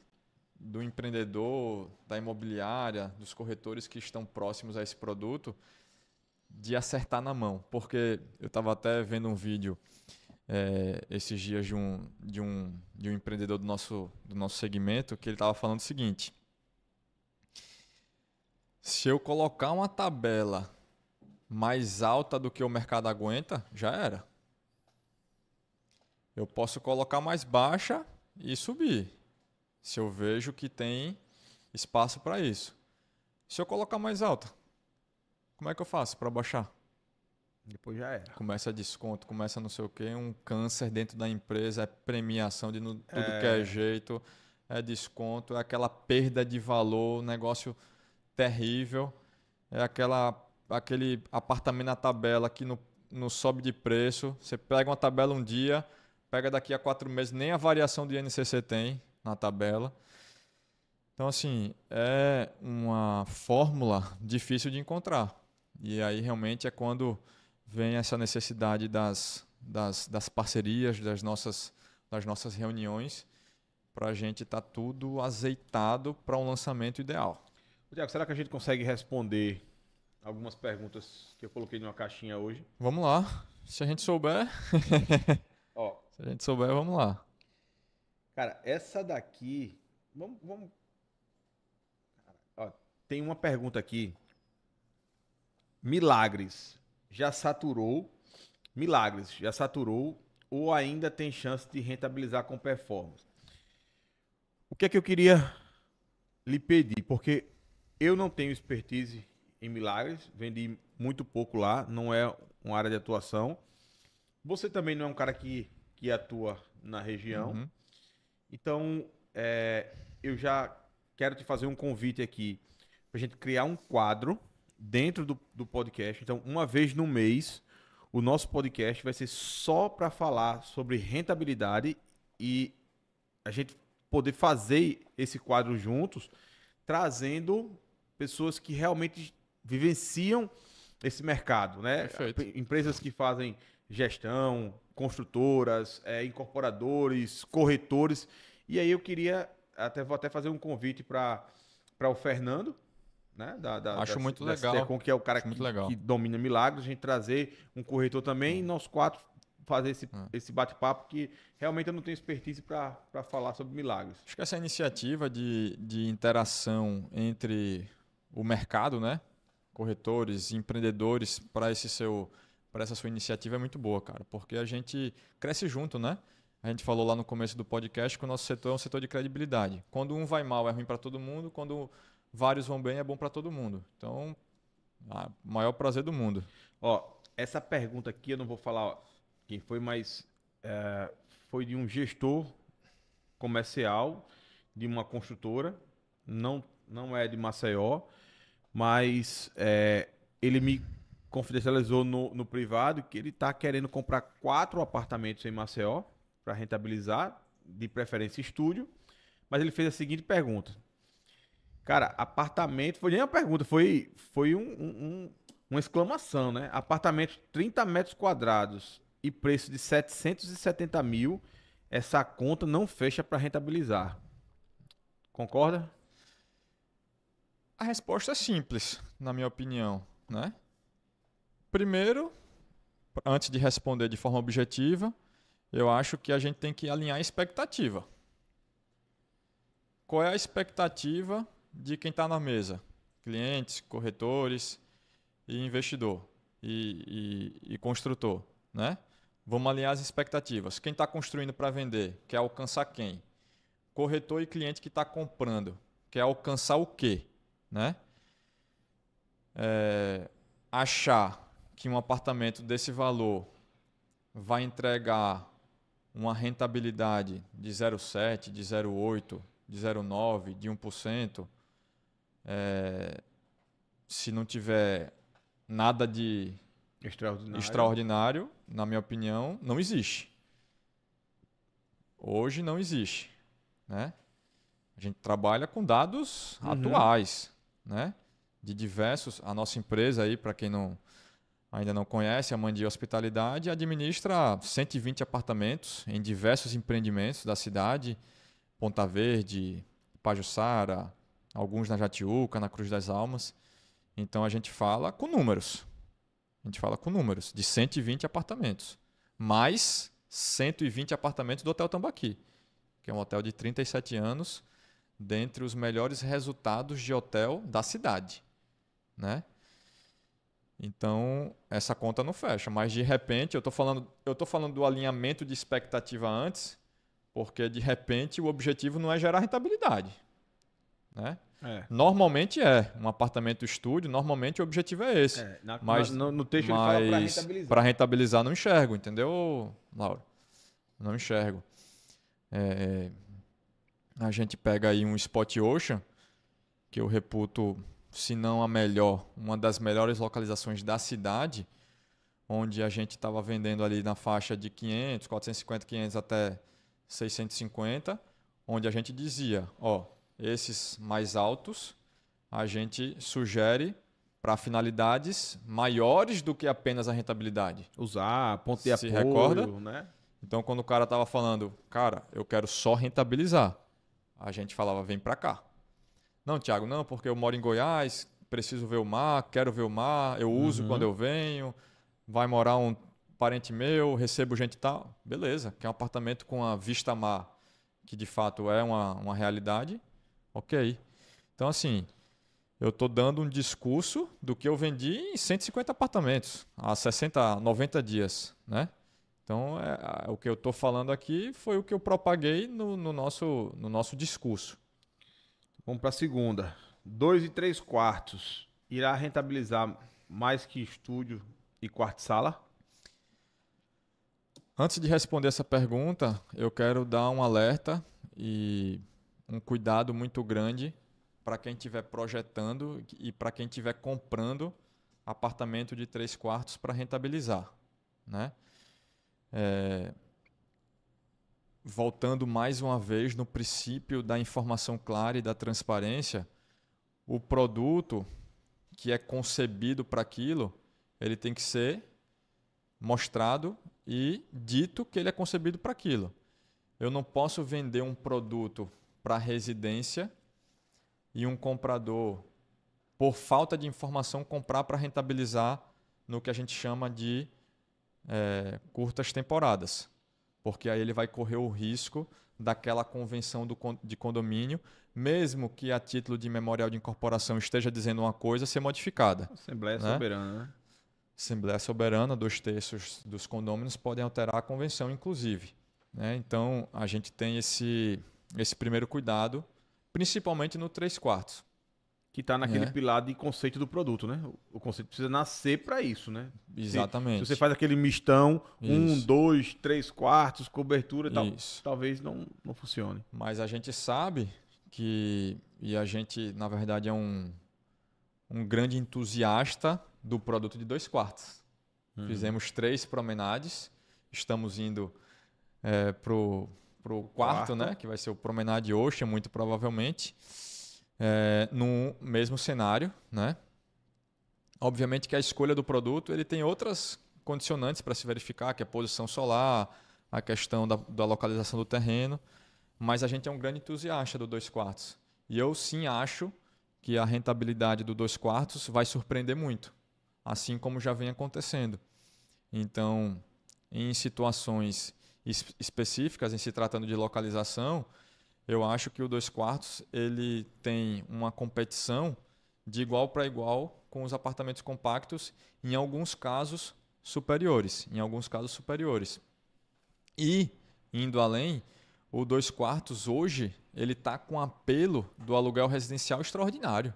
do empreendedor, da imobiliária, dos corretores que estão próximos a esse produto, de acertar na mão. Porque eu estava até vendo um vídeo esses dias de um empreendedor do nosso segmento, que ele estava falando o seguinte: se eu colocar uma tabela mais alta do que o mercado aguenta, já era. Eu posso colocar mais baixa e subir, se eu vejo que tem espaço para isso. Se eu colocar mais alta, como é que eu faço para baixar? Depois já era. Começa desconto, começa não sei o quê, um câncer dentro da empresa, é premiação de tudo que é jeito, é desconto, é aquela perda de valor, negócio terrível, é aquele apartamento na tabela que não sobe de preço. Você pega uma tabela um dia, pega daqui a 4 meses, nem a variação do INCC tem na tabela. Então, assim, é uma fórmula difícil de encontrar. E aí, realmente, é quando vem essa necessidade das parcerias, das nossas reuniões, para a gente estar tudo azeitado para um lançamento ideal. Tiago, será que a gente consegue responder algumas perguntas que eu coloquei numa caixinha hoje? Vamos lá. Se a gente souber... Se a gente souber, vamos lá. Cara, essa daqui... Vamos... tem uma pergunta aqui. Milagres já saturou ou ainda tem chance de rentabilizar com performance? O que é que eu queria lhe pedir? Porque eu não tenho expertise em Milagres, vendi muito pouco lá, não é uma área de atuação. Você também não é um cara que atua na região. Uhum. Então, eu já quero te fazer um convite aqui para a gente criar um quadro dentro do podcast. Então, uma vez no mês, o nosso podcast vai ser só para falar sobre rentabilidade e a gente poder fazer esse quadro juntos, trazendo pessoas que realmente vivenciam esse mercado, né? Perfeito. Empresas que fazem gestão, construtoras, incorporadores, corretores. E aí eu queria, vou até fazer um convite para o Fernando, né? Acho muito da legal. Citercom, que é o cara que domina milagres, a gente trazer um corretor também e nós quatro fazer esse bate-papo, que realmente eu não tenho expertise para falar sobre milagres. Acho que essa iniciativa de interação entre o mercado, né? Corretores, empreendedores, para essa sua iniciativa é muito boa, cara, porque a gente cresce junto, né? A gente falou lá no começo do podcast que o nosso setor é um setor de credibilidade. Quando um vai mal, é ruim para todo mundo. Quando vários vão bem, é bom para todo mundo. Então, maior prazer do mundo. Ó, essa pergunta aqui eu não vou falar quem foi, mas foi de um gestor comercial de uma construtora, não é de Maceió, mas ele me confidencializou no privado que ele está querendo comprar 4 apartamentos em Maceió para rentabilizar, de preferência estúdio, mas ele fez a seguinte pergunta. Cara, apartamento, foi nem uma pergunta, foi uma exclamação, né? Apartamento 30 metros quadrados e preço de 770 mil, essa conta não fecha para rentabilizar. Concorda? A resposta é simples, na minha opinião, né? Primeiro, antes de responder de forma objetiva, eu acho que a gente tem que alinhar a expectativa. Qual é a expectativa de quem está na mesa? Clientes, corretores e investidor e construtor, né? Vamos alinhar as expectativas. Quem está construindo para vender quer alcançar quem? Corretor e cliente que está comprando quer alcançar o quê? Né? Achar que um apartamento desse valor vai entregar uma rentabilidade de 0,7, de 0,8, de 0,9, de 1%, se não tiver nada de extraordinário, na minha opinião, não existe. Hoje não existe, né? A gente trabalha com dados atuais, né? De diversos. A nossa empresa aí, para quem ainda não conhece, a Mandi Hospitalidade administra 120 apartamentos em diversos empreendimentos da cidade, Ponta Verde, Pajuçara, alguns na Jatiuca, na Cruz das Almas. Então a gente fala com números. A gente fala com números de 120 apartamentos, mais 120 apartamentos do Hotel Tambaqui, que é um hotel de 37 anos, dentre os melhores resultados de hotel da cidade, né? Então, essa conta não fecha, mas de repente, eu tô falando do alinhamento de expectativa antes, porque de repente o objetivo não é gerar rentabilidade, né? Normalmente um apartamento estúdio, normalmente o objetivo é esse. Mas no texto ele fala para rentabilizar. Para rentabilizar não enxergo, entendeu, Laura? Não enxergo. A gente pega aí um Spot Ocean, que eu reputo, se não a melhor, uma das melhores localizações da cidade, onde a gente estava vendendo ali na faixa de 500, 450, 500 até 650, onde a gente dizia, esses mais altos a gente sugere para finalidades maiores do que apenas a rentabilidade. Usar ponto de apoio, recorda? Né? Então, quando o cara estava falando, cara, eu quero só rentabilizar, a gente falava, vem para cá. Não, Thiago, não, porque eu moro em Goiás, preciso ver o mar, quero ver o mar, eu uso quando eu venho, vai morar um parente meu, recebo gente e tal. Beleza, quer um apartamento com a vista mar, que de fato é uma realidade, ok. Então, assim, eu estou dando um discurso do que eu vendi em 150 apartamentos há 60, 90 dias, né? Então, o que eu estou falando aqui foi o que eu propaguei no nosso discurso. Vamos para a segunda. 2 3/4 irá rentabilizar mais que estúdio e quarto-sala? Antes de responder essa pergunta, eu quero dar um alerta e um cuidado muito grande para quem estiver projetando e para quem estiver comprando apartamento de 3 quartos para rentabilizar, né? Voltando mais uma vez no princípio da informação clara e da transparência, o produto que é concebido para aquilo, ele tem que ser mostrado e dito que ele é concebido para aquilo. Eu não posso vender um produto para residência e um comprador, por falta de informação, comprar para rentabilizar no que a gente chama de curtas temporadas. Porque aí ele vai correr o risco daquela convenção de condomínio, mesmo que a título de memorial de incorporação esteja dizendo uma coisa, ser modificada. Assembleia né? Soberana, né? Assembleia Soberana, 2/3 dos condôminos podem alterar a convenção, inclusive. Né? Então, a gente tem esse primeiro cuidado, principalmente no 3/4. Que está naquele pilar de conceito do produto, né? O conceito precisa nascer para isso, né? Exatamente. Se você faz aquele mistão, 1, 2, 3/4, cobertura e tal, talvez não funcione. Mas a gente sabe que, e a gente, na verdade, é um grande entusiasta do produto de 2/4. Fizemos 3 promenades, estamos indo pro quarto, né? Que vai ser o Promenade Ocean, muito provavelmente. No mesmo cenário, né? Obviamente que a escolha do produto ele tem outras condicionantes para se verificar, que é a posição solar, a questão da localização do terreno, mas a gente é um grande entusiasta do 2/4. E eu sim acho que a rentabilidade do 2/4 vai surpreender muito, assim como já vem acontecendo. Então, em situações específicas, em se tratando de localização, eu acho que o 2/4 ele tem uma competição de igual para igual com os apartamentos compactos, em alguns casos superiores. E, indo além, o 2/4 hoje ele está com apelo do aluguel residencial extraordinário.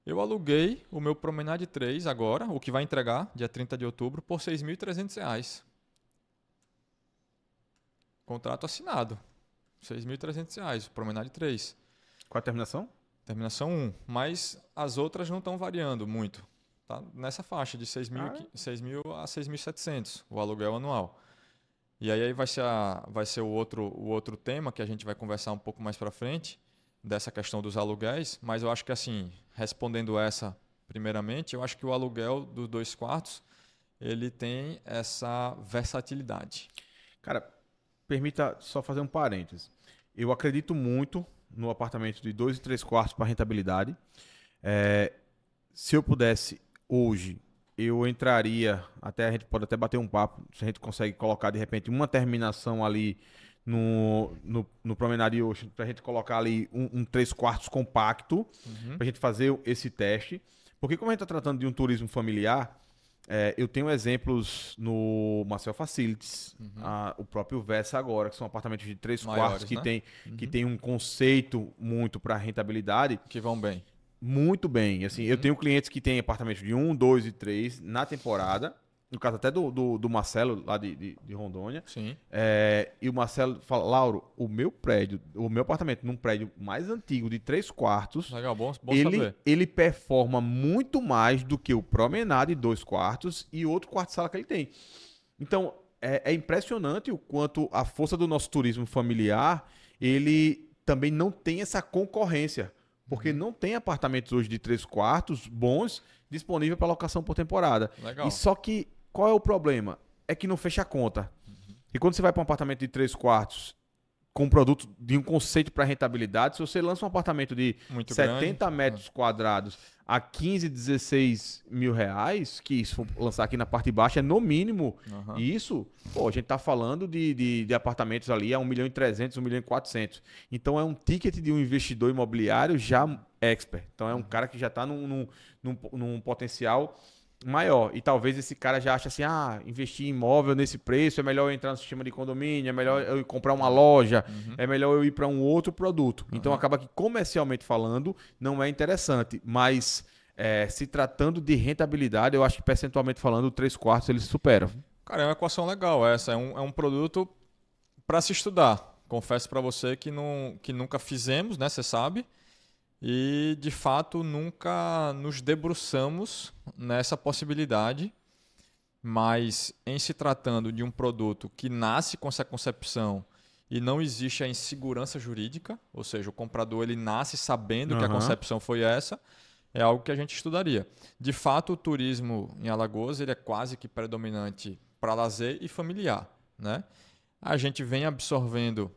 Eu aluguei o meu Promenade 3 agora, o que vai entregar dia 30 de outubro, por R$ 6.300. Contrato assinado. R$ 6.300, o Promenade 3. Qual a terminação? Terminação 1. Mas as outras não estão variando muito. Tá nessa faixa de 6.000 a 6.700 o aluguel anual. E aí vai ser o outro tema que a gente vai conversar um pouco mais para frente, dessa questão dos aluguéis. Mas eu acho que, assim, respondendo essa primeiramente, eu acho que o aluguel dos 2/4 ele tem essa versatilidade. Cara, permita só fazer um parênteses. Eu acredito muito no apartamento de 2 e 3/4 para rentabilidade. Se eu pudesse, hoje, eu entraria, a gente pode até bater um papo, se a gente consegue colocar, de repente, uma terminação ali no Promenade Ocean, para a gente colocar ali um 3/4 compacto, para a gente fazer esse teste. Porque como a gente está tratando de um turismo familiar, eu tenho exemplos no Marcel Facilities, o próprio Versa agora, que são apartamentos de 3/4 que tem um conceito muito para rentabilidade. Que vão bem. Muito bem. Assim, eu tenho clientes que têm apartamentos de 1, 2 e 3 na temporada. No caso até do Marcelo, lá de Rondônia. Sim. E o Marcelo fala, Lauro, o meu apartamento num prédio mais antigo de 3/4, legal, bom saber. Ele performa muito mais do que o Promenade 2/4 e outro quarto-sala que ele tem. Então, é impressionante o quanto a força do nosso turismo familiar, ele também não tem essa concorrência. Porque não tem apartamentos hoje de 3/4 bons disponíveis para locação por temporada. Legal. E só que, qual é o problema? É que não fecha a conta. E quando você vai para um apartamento de 3/4 com um produto de um conceito para rentabilidade, se você lança um apartamento de muito 70 grande, metros quadrados a 15, 16 mil reais, que se for lançar aqui na parte baixa, é no mínimo isso. Pô, a gente tá falando de apartamentos ali a 1.300.000, 1.400.000. Então é um ticket de um investidor imobiliário já expert. Então é um cara que já está num potencial maior. E talvez esse cara já ache assim, investir em imóvel nesse preço, é melhor eu entrar no sistema de condomínio, é melhor eu comprar uma loja, é melhor eu ir para um outro produto. Então acaba que comercialmente falando não é interessante, mas se tratando de rentabilidade, eu acho que percentualmente falando o 3/4 ele supera. Cara, é uma equação legal essa, é um produto para se estudar. Confesso para você que nunca fizemos, né, você sabe. E, de fato, nunca nos debruçamos nessa possibilidade, mas em se tratando de um produto que nasce com essa concepção e não existe a insegurança jurídica, ou seja, o comprador ele nasce sabendo que a concepção foi essa, é algo que a gente estudaria. De fato, o turismo em Alagoas ele é quase que predominante para lazer e familiar, né? A gente vem absorvendo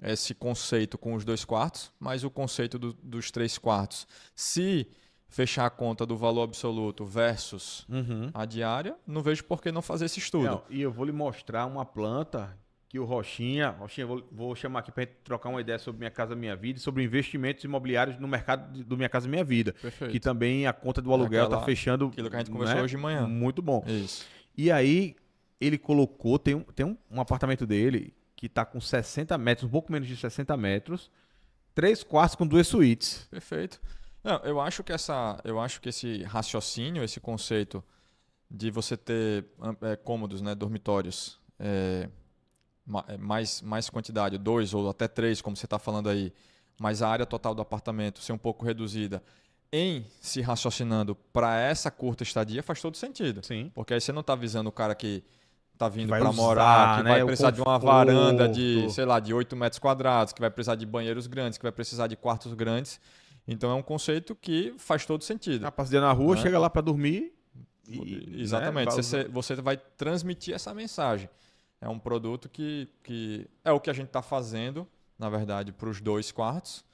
esse conceito com os 2 quartos, mas o conceito dos 3 quartos, se fechar a conta do valor absoluto versus a diária, não vejo por que não fazer esse estudo. Não, e eu vou lhe mostrar uma planta que o Rochinha, vou chamar aqui para gente trocar uma ideia sobre Minha Casa Minha Vida e sobre investimentos imobiliários no mercado do Minha Casa Minha Vida. Perfeito. Que também a conta do aluguel está fechando. Aquilo que a gente conversou hoje de manhã. Muito bom. Isso. E aí, ele colocou, tem um apartamento dele que está com 60 metros, um pouco menos de 60 metros, 3 quartos com 2 suítes. Perfeito. Não, eu acho que esse raciocínio, esse conceito de você ter cômodos, né, dormitórios, mais quantidade, 2 ou até 3, como você está falando aí, mas a área total do apartamento ser um pouco reduzida, em se raciocinando para essa curta estadia, faz todo sentido. Sim. Porque aí você não está visando o cara que está vindo vai para usar, morar, que né, vai o precisar de uma conforto. varanda de, sei lá, de 8 metros quadrados, que vai precisar de banheiros grandes, que vai precisar de quartos grandes. Então é um conceito que faz todo sentido. A passear na rua, Né? chega lá para dormir. Exatamente. Né, você vai transmitir essa mensagem. É um produto que é o que a gente está fazendo, na verdade, para os 2 quartos.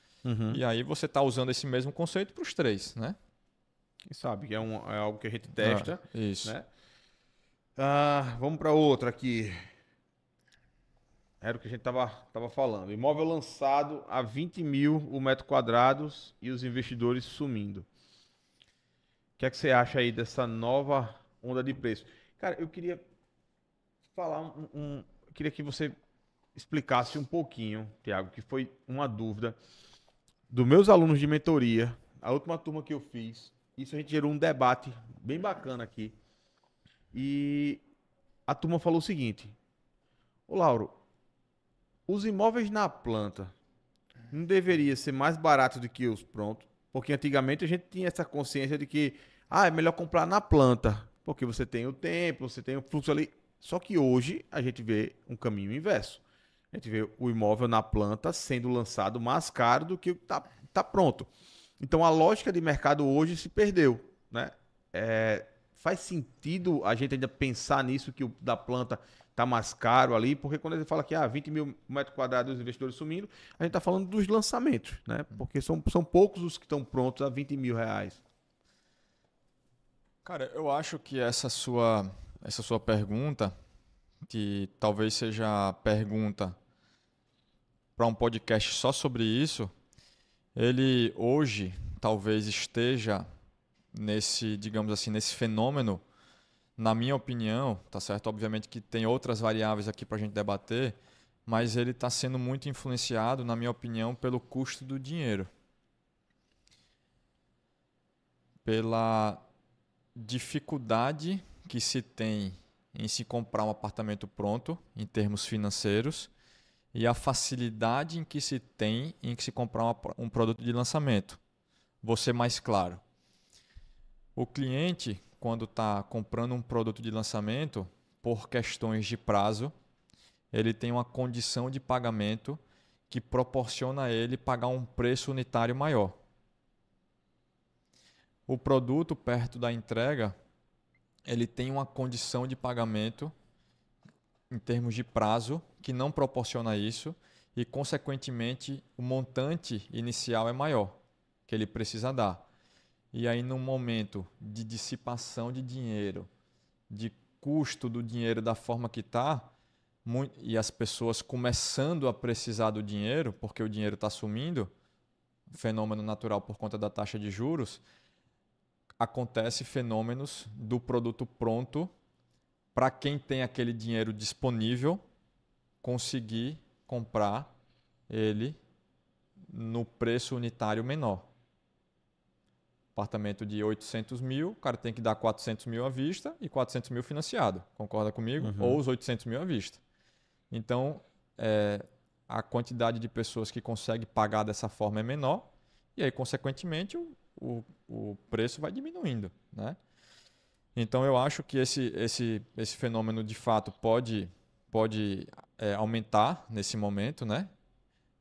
E aí você está usando esse mesmo conceito para os 3, né? Quem sabe, que é algo que a gente testa. Isso. Né? Vamos para outra aqui. Era o que a gente tava falando. Imóvel lançado a 20 mil o metro quadrado e os investidores sumindo. O que é que você acha aí dessa nova onda de preço? Cara, eu queria falar eu queria que você explicasse um pouquinho, Thiago, que foi uma dúvida dos meus alunos de mentoria, a última turma que eu fiz. Isso a gente gerou um debate bem bacana aqui. E a turma falou o seguinte: ô Lauro, os imóveis na planta não deveria ser mais baratos do que os prontos? Porque antigamente a gente tinha essa consciência de que é melhor comprar na planta, porque você tem o tempo, você tem o fluxo ali. Só que hoje a gente vê um caminho inverso. A gente vê o imóvel na planta sendo lançado mais caro do que o que tá pronto. Então a lógica de mercado hoje se perdeu, né? Faz sentido a gente ainda pensar nisso, que o da planta está mais caro ali, porque quando ele fala que 20 mil metros quadrados dos investidores sumindo, a gente está falando dos lançamentos, né? Porque são poucos os que estão prontos a 20 mil reais. Cara, eu acho que essa sua pergunta, que talvez seja a pergunta para um podcast só sobre isso, ele hoje talvez esteja nesse, digamos assim, nesse fenômeno, na minha opinião, tá certo? Obviamente que tem outras variáveis aqui para a gente debater, mas ele está sendo muito influenciado, na minha opinião, pelo custo do dinheiro. Pela dificuldade que se tem em se comprar um apartamento pronto, em termos financeiros, e a facilidade em que se tem em se comprar um produto de lançamento. Vou ser mais claro. O cliente, quando está comprando um produto de lançamento, por questões de prazo, ele tem uma condição de pagamento que proporciona a ele pagar um preço unitário maior. O produto, perto da entrega, ele tem uma condição de pagamento em termos de prazo que não proporciona isso e, consequentemente, o montante inicial é maior que ele precisa dar. E aí, no momento de dissipação de dinheiro, de custo do dinheiro da forma que está, e as pessoas começando a precisar do dinheiro, porque o dinheiro está sumindo, fenômeno natural por conta da taxa de juros, acontece fenômenos do produto pronto para quem tem aquele dinheiro disponível conseguir comprar ele no preço unitário menor. Apartamento de 800 mil, o cara tem que dar 400 mil à vista e 400 mil financiado. Concorda comigo? Uhum. Ou os 800 mil à vista. Então, a quantidade de pessoas que consegue pagar dessa forma é menor e aí, consequentemente, o preço vai diminuindo, né? Então, eu acho que esse fenômeno, de fato, pode aumentar nesse momento, né?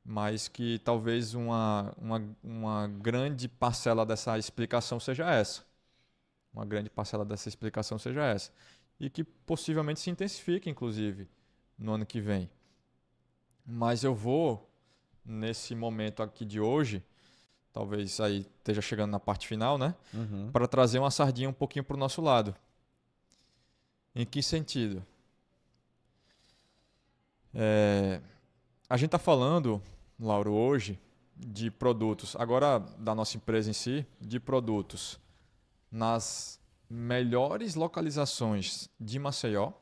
Mas que talvez uma grande parcela dessa explicação seja essa. Uma grande parcela dessa explicação seja essa. e que possivelmente se intensifique, inclusive, no ano que vem. Mas eu vou, nesse momento aqui de hoje, talvez aí esteja chegando na parte final, né? Para trazer uma sardinha um pouquinho para o nosso lado. Em que sentido? A gente está falando, Lauro, hoje, de produtos, agora da nossa empresa em si, de produtos nas melhores localizações de Maceió,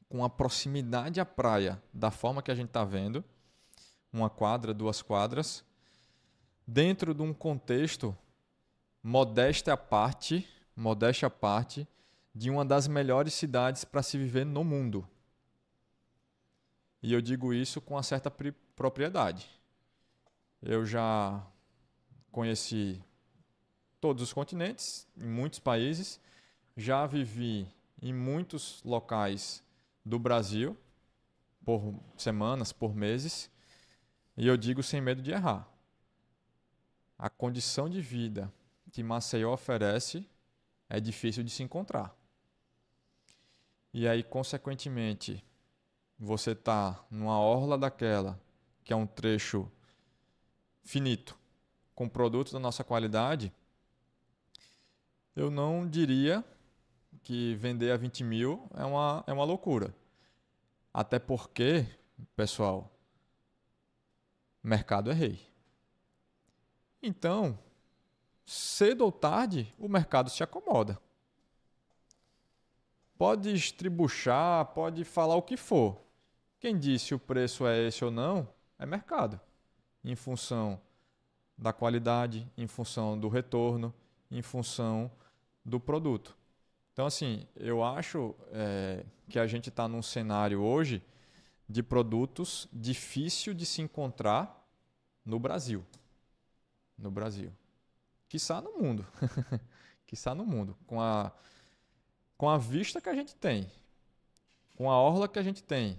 com a proximidade à praia da forma que a gente está vendo, 1 quadra, 2 quadras, dentro de um contexto, modéstia à parte, de uma das melhores cidades para se viver no mundo. E eu digo isso com uma certa propriedade. Eu já conheci todos os continentes, em muitos países, já vivi em muitos locais do Brasil, por semanas, por meses, e eu digo sem medo de errar. A condição de vida que Maceió oferece é difícil de se encontrar. E aí, consequentemente, você está numa orla daquela, que é um trecho finito, com produtos da nossa qualidade, eu não diria que vender a 20 mil é uma loucura. Até porque, pessoal, mercado é rei. Então, cedo ou tarde, o mercado se acomoda. Pode estribuchar, pode falar o que for. Quem disse o preço é esse ou não, é mercado. Em função da qualidade, em função do retorno, em função do produto. Então, assim, eu acho que a gente está num cenário hoje de produtos difícil de se encontrar no Brasil. No Brasil. Quiçá no mundo. Quiçá no mundo. Com a vista que a gente tem, com a orla que a gente tem,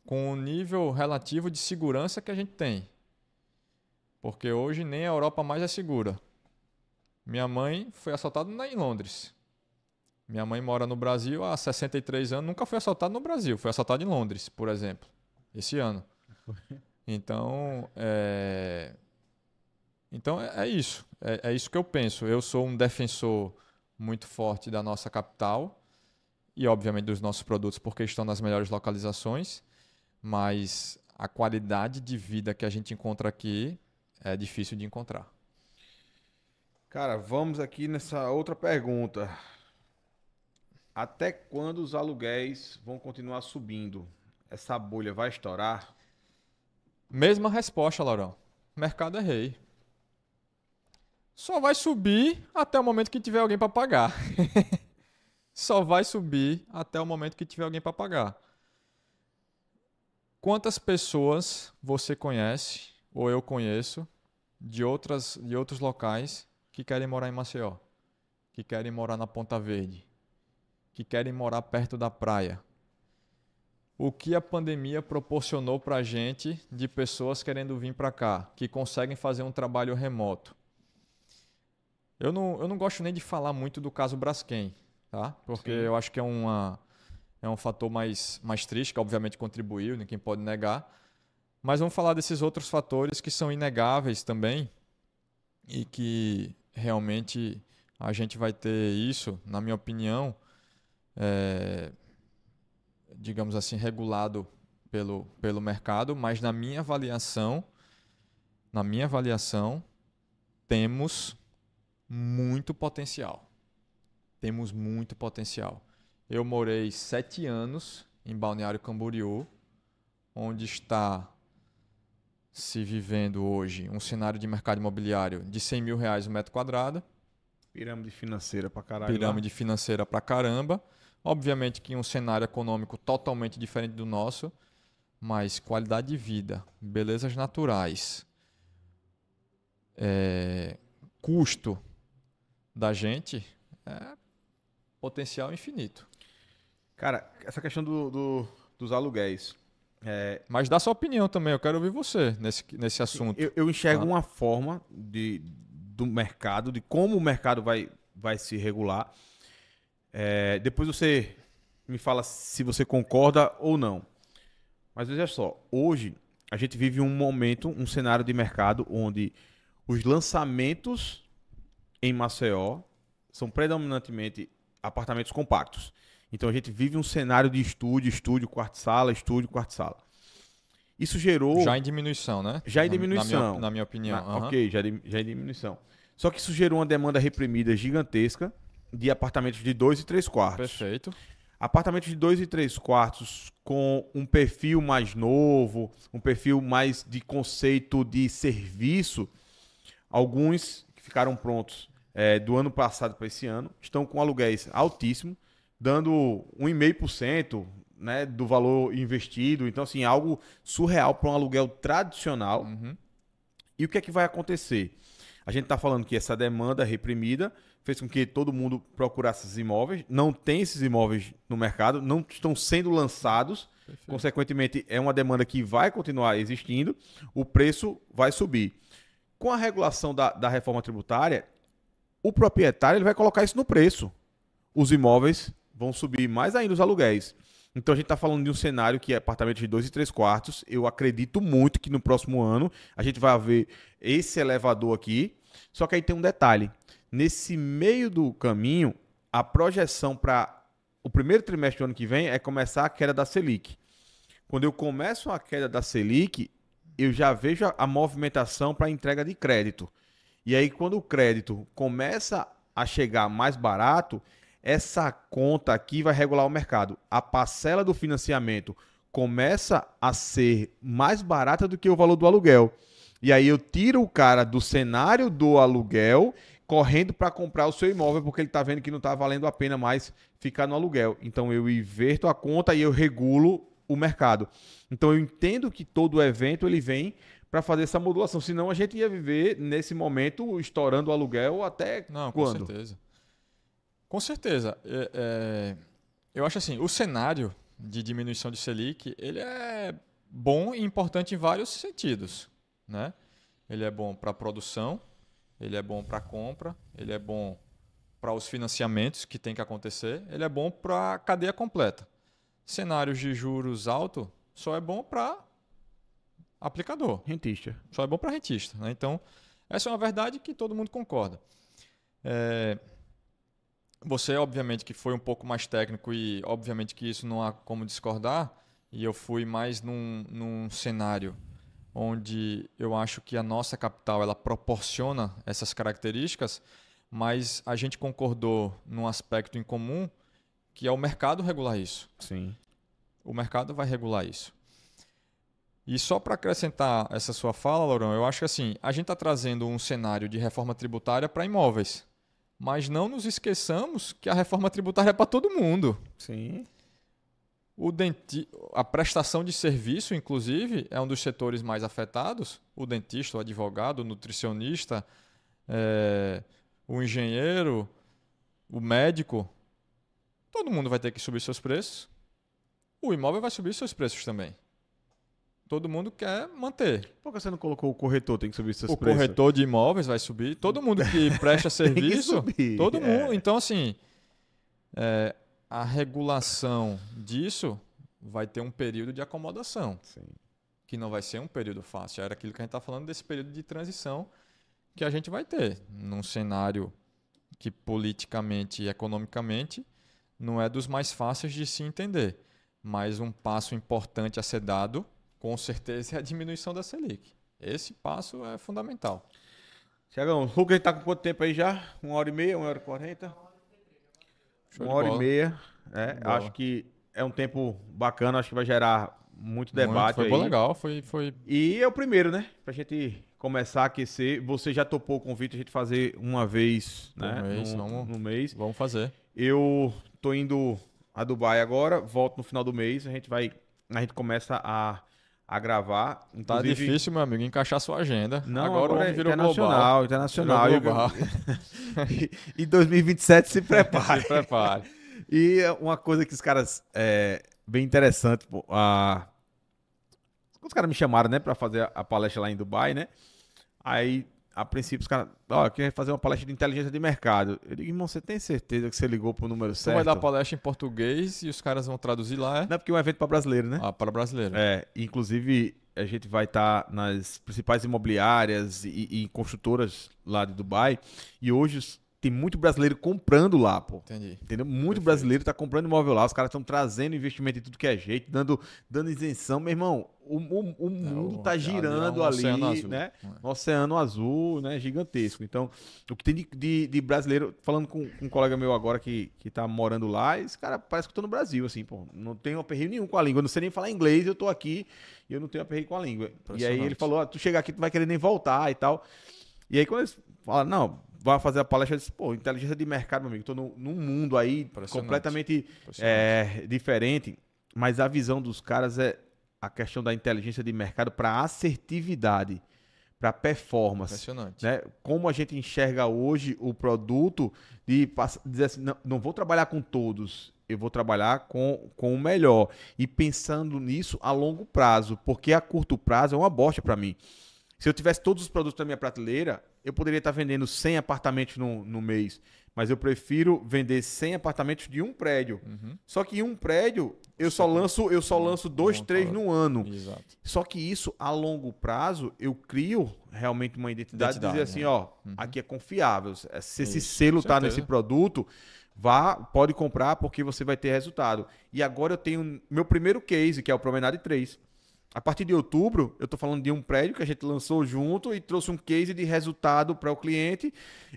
com o nível relativo de segurança que a gente tem. Porque hoje nem a Europa mais é segura. Minha mãe foi assaltada em Londres. Minha mãe mora no Brasil há 63 anos, nunca foi assaltada no Brasil, foi assaltada em Londres, por exemplo, esse ano. Então, é isso. É isso que eu penso. Eu sou um defensor muito forte da nossa capital e, obviamente, dos nossos produtos porque estão nas melhores localizações, mas a qualidade de vida que a gente encontra aqui é difícil de encontrar. Cara, vamos aqui nessa outra pergunta. Até quando os aluguéis vão continuar subindo? Essa bolha vai estourar? Mesma resposta, Laurão. Mercado é rei. Só vai subir até o momento que tiver alguém para pagar. Só vai subir até o momento que tiver alguém para pagar. Quantas pessoas você conhece, ou eu conheço, de outros locais que querem morar em Maceió? Que querem morar na Ponta Verde? Que querem morar perto da praia? O que a pandemia proporcionou para a gente de pessoas querendo vir para cá, que conseguem fazer um trabalho remoto? Eu não gosto nem de falar muito do caso Braskem, tá? Porque eu acho que é um fator mais triste, que obviamente contribuiu, ninguém pode negar. Mas vamos falar desses outros fatores que são inegáveis também e que realmente a gente vai ter isso, na minha opinião, digamos assim, regulado pelo mercado, mas na minha avaliação, temos muito potencial. Temos muito potencial. Eu morei 7 anos em Balneário Camboriú, onde está se vivendo hoje um cenário de mercado imobiliário de R$100 mil o metro quadrado. Pirâmide financeira pra caralho. Pirâmide financeira pra caramba. Obviamente que um cenário econômico totalmente diferente do nosso, mas qualidade de vida, belezas naturais, custo da gente é potencial infinito. Cara, essa questão dos aluguéis. Mas dá sua opinião também, eu quero ouvir você nesse assunto. Eu enxergo uma forma do mercado, de como o mercado vai se regular. Depois você me fala se você concorda ou não. Mas veja só, hoje a gente vive um momento, um cenário de mercado onde os lançamentos em Maceió são predominantemente apartamentos compactos. Então a gente vive um cenário de estúdio, quarto-sala, estúdio, quarto-sala. Isso gerou... Já em diminuição, né? Já em diminuição. Na minha opinião. Ok, já em diminuição. Só que isso gerou uma demanda reprimida gigantesca de apartamentos de 2 e 3 quartos. Perfeito. Apartamentos de 2 e 3 quartos com um perfil mais novo, um perfil mais de conceito de serviço. Alguns que ficaram prontos do ano passado para esse ano estão com aluguéis altíssimos, dando 1,5%, né, do valor investido. Então, assim, algo surreal para um aluguel tradicional. Uhum. E o que é que vai acontecer? A gente está falando que essa demanda reprimida fez com que todo mundo procurasse esses imóveis. Não tem esses imóveis no mercado, não estão sendo lançados. Perfeito. Consequentemente, é uma demanda que vai continuar existindo. O preço vai subir. Com a regulação da reforma tributária, o proprietário ele vai colocar isso no preço. Os imóveis vão subir mais ainda os aluguéis. Então a gente está falando de um cenário que é apartamento de 2 e 3 quartos. Eu acredito muito que no próximo ano a gente vai ver esse elevador aqui. Só que aí tem um detalhe. Nesse meio do caminho, a projeção para o primeiro trimestre do ano que vem é começar a queda da Selic. Quando eu começo a queda da Selic, eu já vejo a movimentação para entrega de crédito. E aí quando o crédito começa a chegar mais barato, essa conta aqui vai regular o mercado. A parcela do financiamento começa a ser mais barata do que o valor do aluguel. E aí eu tiro o cara do cenário do aluguel correndo para comprar o seu imóvel porque ele está vendo que não está valendo a pena mais ficar no aluguel. Então eu inverto a conta e eu regulo o mercado. Então eu entendo que todo evento ele vem para fazer essa modulação. Senão a gente ia viver nesse momento estourando o aluguel até Não, quando? Com certeza. Com certeza. Eu acho assim, o cenário de diminuição de Selic, ele é bom e importante em vários sentidos, né? Ele é bom para a produção, ele é bom para a compra, ele é bom para os financiamentos que tem que acontecer, ele é bom para a cadeia completa. Cenários de juros altos só é bom para aplicador. Rentista. Só é bom para rentista, né? Então, essa é uma verdade que todo mundo concorda. Você, obviamente, que foi um pouco mais técnico e, obviamente, que isso não há como discordar, e eu fui mais num cenário onde eu acho que a nossa capital ela proporciona essas características, mas a gente concordou num aspecto em comum, que é o mercado regular isso. Sim. O mercado vai regular isso. E só para acrescentar essa sua fala, Laurão, eu acho que assim, a gente está trazendo um cenário de reforma tributária para imóveis. Mas não nos esqueçamos que a reforma tributária é para todo mundo. Sim. A prestação de serviço, inclusive, é um dos setores mais afetados. O dentista, o advogado, o nutricionista, o engenheiro, o médico. Todo mundo vai ter que subir seus preços. O imóvel vai subir seus preços também. Todo mundo quer manter. Por que você não colocou o corretor? Tem que subir seus O preços. corretor de imóveis vai subir. Todo mundo que presta serviço. subir, todo mundo. Então, assim, a regulação disso vai ter um período de acomodação. Sim. Que não vai ser um período fácil. Era aquilo que a gente está falando desse período de transição que a gente vai ter. Num cenário que politicamente e economicamente não é dos mais fáceis de se entender. Mas um passo importante a ser dado, com certeza, é a diminuição da Selic. Esse passo é fundamental. Tiagão, o Lucas está com quanto tempo aí já? 1h30, 1h40? 1h30. Acho que é um tempo bacana, acho que vai gerar muito debate. Foi aí. Bom, legal. Foi... E é o primeiro, né? Pra gente começar a aquecer. Você já topou o convite a gente fazer uma vez, né? No mês. Vamos fazer. Eu tô indo a Dubai agora, volto no final do mês, a gente começa a gravar. Tá difícil, meu amigo, encaixar sua agenda. Não, agora o homem virou internacional. global. E 2027 se prepare. Se prepare. E uma coisa que os caras bem interessante, pô, os caras me chamaram, né, para fazer a palestra lá em Dubai, né? Aí a princípio, os caras, ó, quer fazer uma palestra de inteligência de mercado. Eu digo, irmão, você tem certeza que você ligou pro número Tu certo? vai dar palestra em português e os caras vão traduzir lá, é? Não é porque é um evento para brasileiro, né? Ah, para brasileiro. Inclusive, a gente vai estar nas principais imobiliárias e construtoras lá de Dubai. E hoje tem muito brasileiro comprando lá, pô. Entendi. Entendeu? Muito Perfeito. brasileiro tá comprando imóvel lá. Os caras estão trazendo investimento de tudo que é jeito, dando isenção. Meu irmão, o mundo tá ali girando é um ali, oceano azul. né? Um oceano azul, né? Gigantesco. Então, o que tem de brasileiro, falando com um colega meu agora que tá morando lá, esse cara parece que eu tô no Brasil, assim, pô. Não tenho aperreio nenhum com a língua. Eu não sei nem falar inglês, eu tô aqui e eu não tenho aperreio com a língua. E aí ele falou, tu chegar aqui, tu vai querer nem voltar e tal. E aí quando eles falam, não, vai fazer a palestra, eu disse, pô, inteligência de mercado, meu amigo, tô num mundo aí completamente diferente, mas a visão dos caras é a questão da inteligência de mercado para assertividade, para performance. Impressionante. Né? Como a gente enxerga hoje o produto de dizer assim, não vou trabalhar com todos, eu vou trabalhar com o melhor. E pensando nisso a longo prazo, porque a curto prazo é uma bosta para mim. Se eu tivesse todos os produtos na minha prateleira, eu poderia estar vendendo 100 apartamentos no mês. Mas eu prefiro vender 100 apartamentos de um prédio. Uhum. Só que em um prédio, eu só lanço 2, 3 no ano. Exato. Só que isso, a longo prazo, eu crio realmente uma identidade de dizer assim, né? ó, aqui é confiável. Se esse Isso, selo com tá certeza. nesse produto, pode comprar porque você vai ter resultado. E agora eu tenho meu primeiro case, que é o Promenade 3. A partir de outubro, eu estou falando de um prédio que a gente lançou junto e trouxe um case de resultado para o cliente.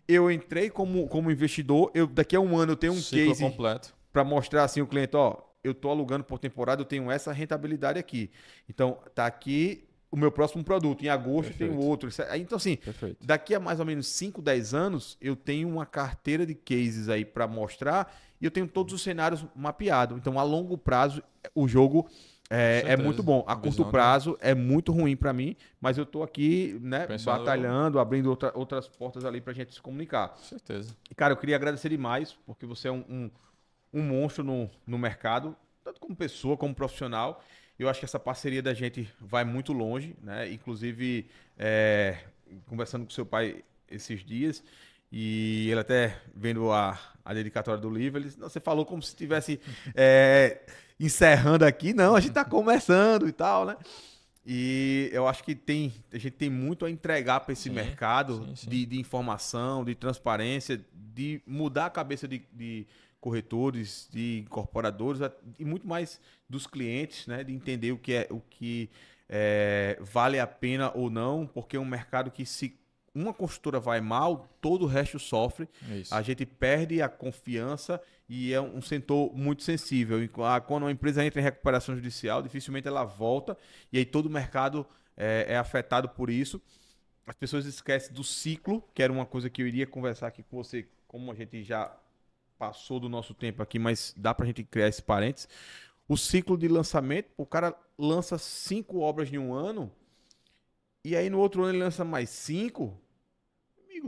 Eu entrei como investidor. Daqui a um ano eu tenho um Ciclo case completo. para mostrar assim o cliente, ó, eu estou alugando por temporada, eu tenho essa rentabilidade aqui. Então, tá aqui o meu próximo produto. Em agosto tem outro. Então, assim, Perfeito. daqui a mais ou menos 5, 10 anos, eu tenho uma carteira de cases aí para mostrar e eu tenho todos os cenários mapeados. Então, a longo prazo, o jogo é muito bom. A curto prazo é muito ruim para mim, mas eu tô aqui, né, batalhando, abrindo outras portas ali pra gente se comunicar. Com certeza. E, cara, eu queria agradecer demais, porque você é um monstro no mercado, tanto como pessoa, como profissional. Eu acho que essa parceria da gente vai muito longe, né? Inclusive, conversando com seu pai esses dias, e ele até vendo a dedicatória do livro, ele disse, não, você falou como se estivesse encerrando aqui. Não, a gente está começando e tal, né? E eu acho que a gente tem muito a entregar para esse mercado de informação, de transparência, de mudar a cabeça de corretores, de incorporadores e muito mais dos clientes, né? De entender o que vale a pena ou não, porque é um mercado que se uma construtora vai mal, todo o resto sofre. Isso. A gente perde a confiança e é um setor muito sensível. Quando uma empresa entra em recuperação judicial, dificilmente ela volta e aí todo o mercado é afetado por isso. As pessoas esquecem do ciclo, que era uma coisa que eu iria conversar aqui com você, como a gente já passou do nosso tempo aqui, mas dá pra gente criar esse parênteses. O ciclo de lançamento, o cara lança 5 obras em um ano e aí no outro ano ele lança mais 5.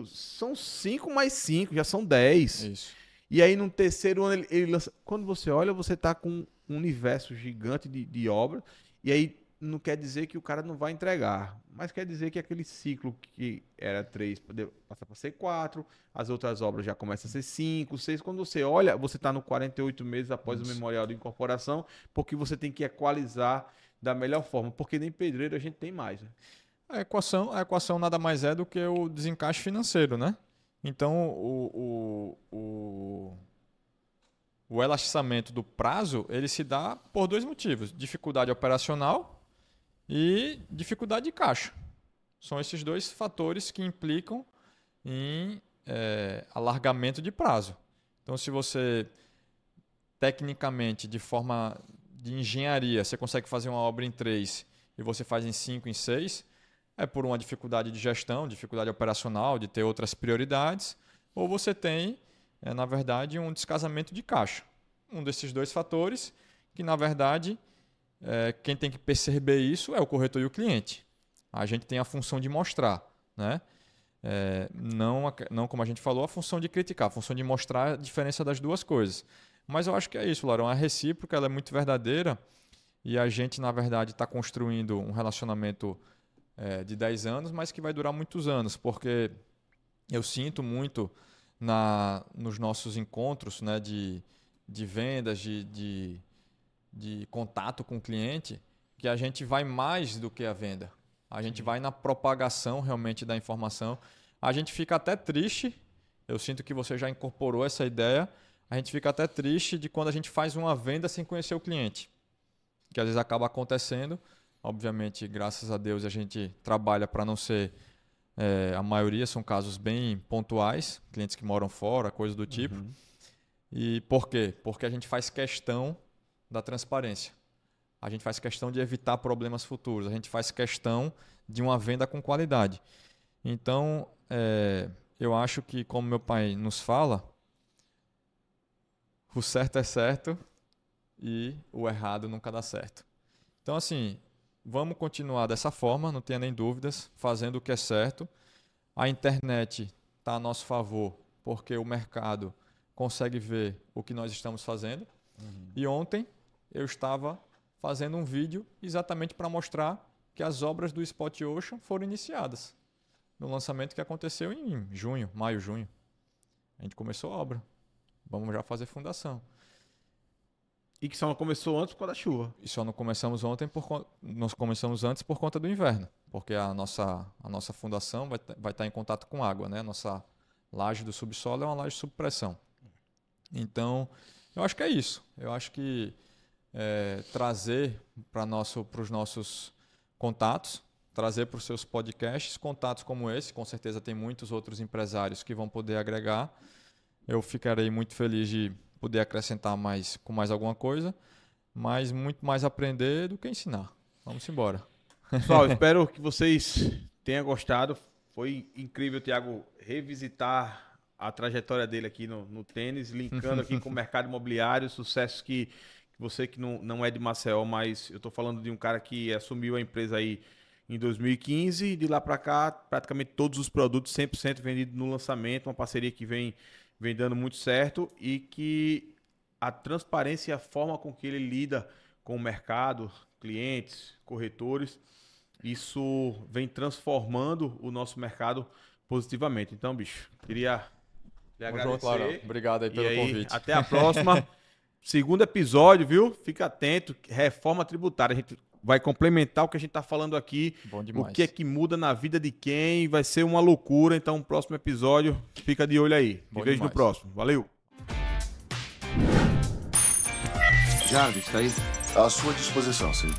São 5 mais 5, já são 10. Isso. E aí no terceiro ano ele lança. Quando você olha, você tá com um universo gigante de obra. E aí não quer dizer que o cara não vai entregar. Mas quer dizer que aquele ciclo que era 3 passa para ser 4. As outras obras já começam a ser 5, 6. Quando você olha, você está no 48 meses após o memorial de incorporação. Porque você tem que equalizar da melhor forma. Porque nem pedreiro a gente tem mais, né? A equação nada mais é do que o desencaixe financeiro, né? Então, o elastiçamento do prazo, ele se dá por 2 motivos. Dificuldade operacional e dificuldade de caixa. São esses 2 fatores que implicam em alargamento de prazo. Então, se você, tecnicamente, de forma de engenharia, você consegue fazer uma obra em 3 e você faz em 5, em 6... é por uma dificuldade de gestão, dificuldade operacional, de ter outras prioridades, ou você tem, na verdade, um descasamento de caixa. Um desses 2 fatores que, na verdade, quem tem que perceber isso é o corretor e o cliente. A gente tem a função de mostrar, né? Não, como a gente falou, a função de criticar, a função de mostrar a diferença das 2 coisas. Mas eu acho que é isso, Larão. A recíproca ela é muito verdadeira e a gente, na verdade, está construindo um relacionamento de 10 anos, mas que vai durar muitos anos, porque eu sinto muito nos nossos encontros, né, de vendas, de contato com o cliente, que a gente vai mais do que a venda. A gente vai na propagação realmente da informação. A gente fica até triste, eu sinto que você já incorporou essa ideia, a gente fica até triste de quando a gente faz uma venda sem conhecer o cliente, que às vezes acaba acontecendo. Obviamente, graças a Deus, a gente trabalha para não ser... a maioria são casos bem pontuais, clientes que moram fora, coisa do tipo. E por quê? Porque a gente faz questão da transparência. A gente faz questão de evitar problemas futuros. A gente faz questão de uma venda com qualidade. Então, eu acho que, como meu pai nos fala, o certo é certo e o errado nunca dá certo. Então, assim, vamos continuar dessa forma, não tenha nem dúvidas, fazendo o que é certo. A internet está a nosso favor, porque o mercado consegue ver o que nós estamos fazendo. E ontem eu estava fazendo um vídeo exatamente para mostrar que as obras do Spot Ocean foram iniciadas no lançamento que aconteceu em maio, junho. A gente começou a obra. Vamos já fazer fundação. E que só não começou antes por causa da chuva. E só não começamos nós começamos antes por conta do inverno, porque a nossa fundação vai estar em contato com água, né? Nossa laje do subsolo é uma laje sob pressão. Então, eu acho que é isso. Eu acho que trazer para os nossos contatos, trazer para os seus podcasts, contatos como esse, com certeza tem muitos outros empresários que vão poder agregar. Eu ficarei muito feliz de poder acrescentar com mais alguma coisa, mas muito mais aprender do que ensinar. Vamos embora. Pessoal, espero que vocês tenham gostado. Foi incrível, Thiago, revisitar a trajetória dele aqui no tênis, linkando aqui com o mercado imobiliário, sucessos que você que não é de Maceió, mas eu estou falando de um cara que assumiu a empresa aí em 2015, e de lá para cá, praticamente todos os produtos 100% vendidos no lançamento, uma parceria que vem dando muito certo, e que a transparência e a forma com que ele lida com o mercado, clientes, corretores, isso vem transformando o nosso mercado positivamente. Então, bicho, queria lhe agradecer. Claro. Obrigado aí pelo convite. Até a próxima. Segundo episódio, viu? Fica atento. Reforma tributária. A gente vai complementar o que a gente está falando aqui. Bom demais. O que é que muda na vida de quem. Vai ser uma loucura. Então, próximo episódio, fica de olho aí. Te vejo no próximo. Valeu. Jarvis, tá aí? À sua disposição, sim.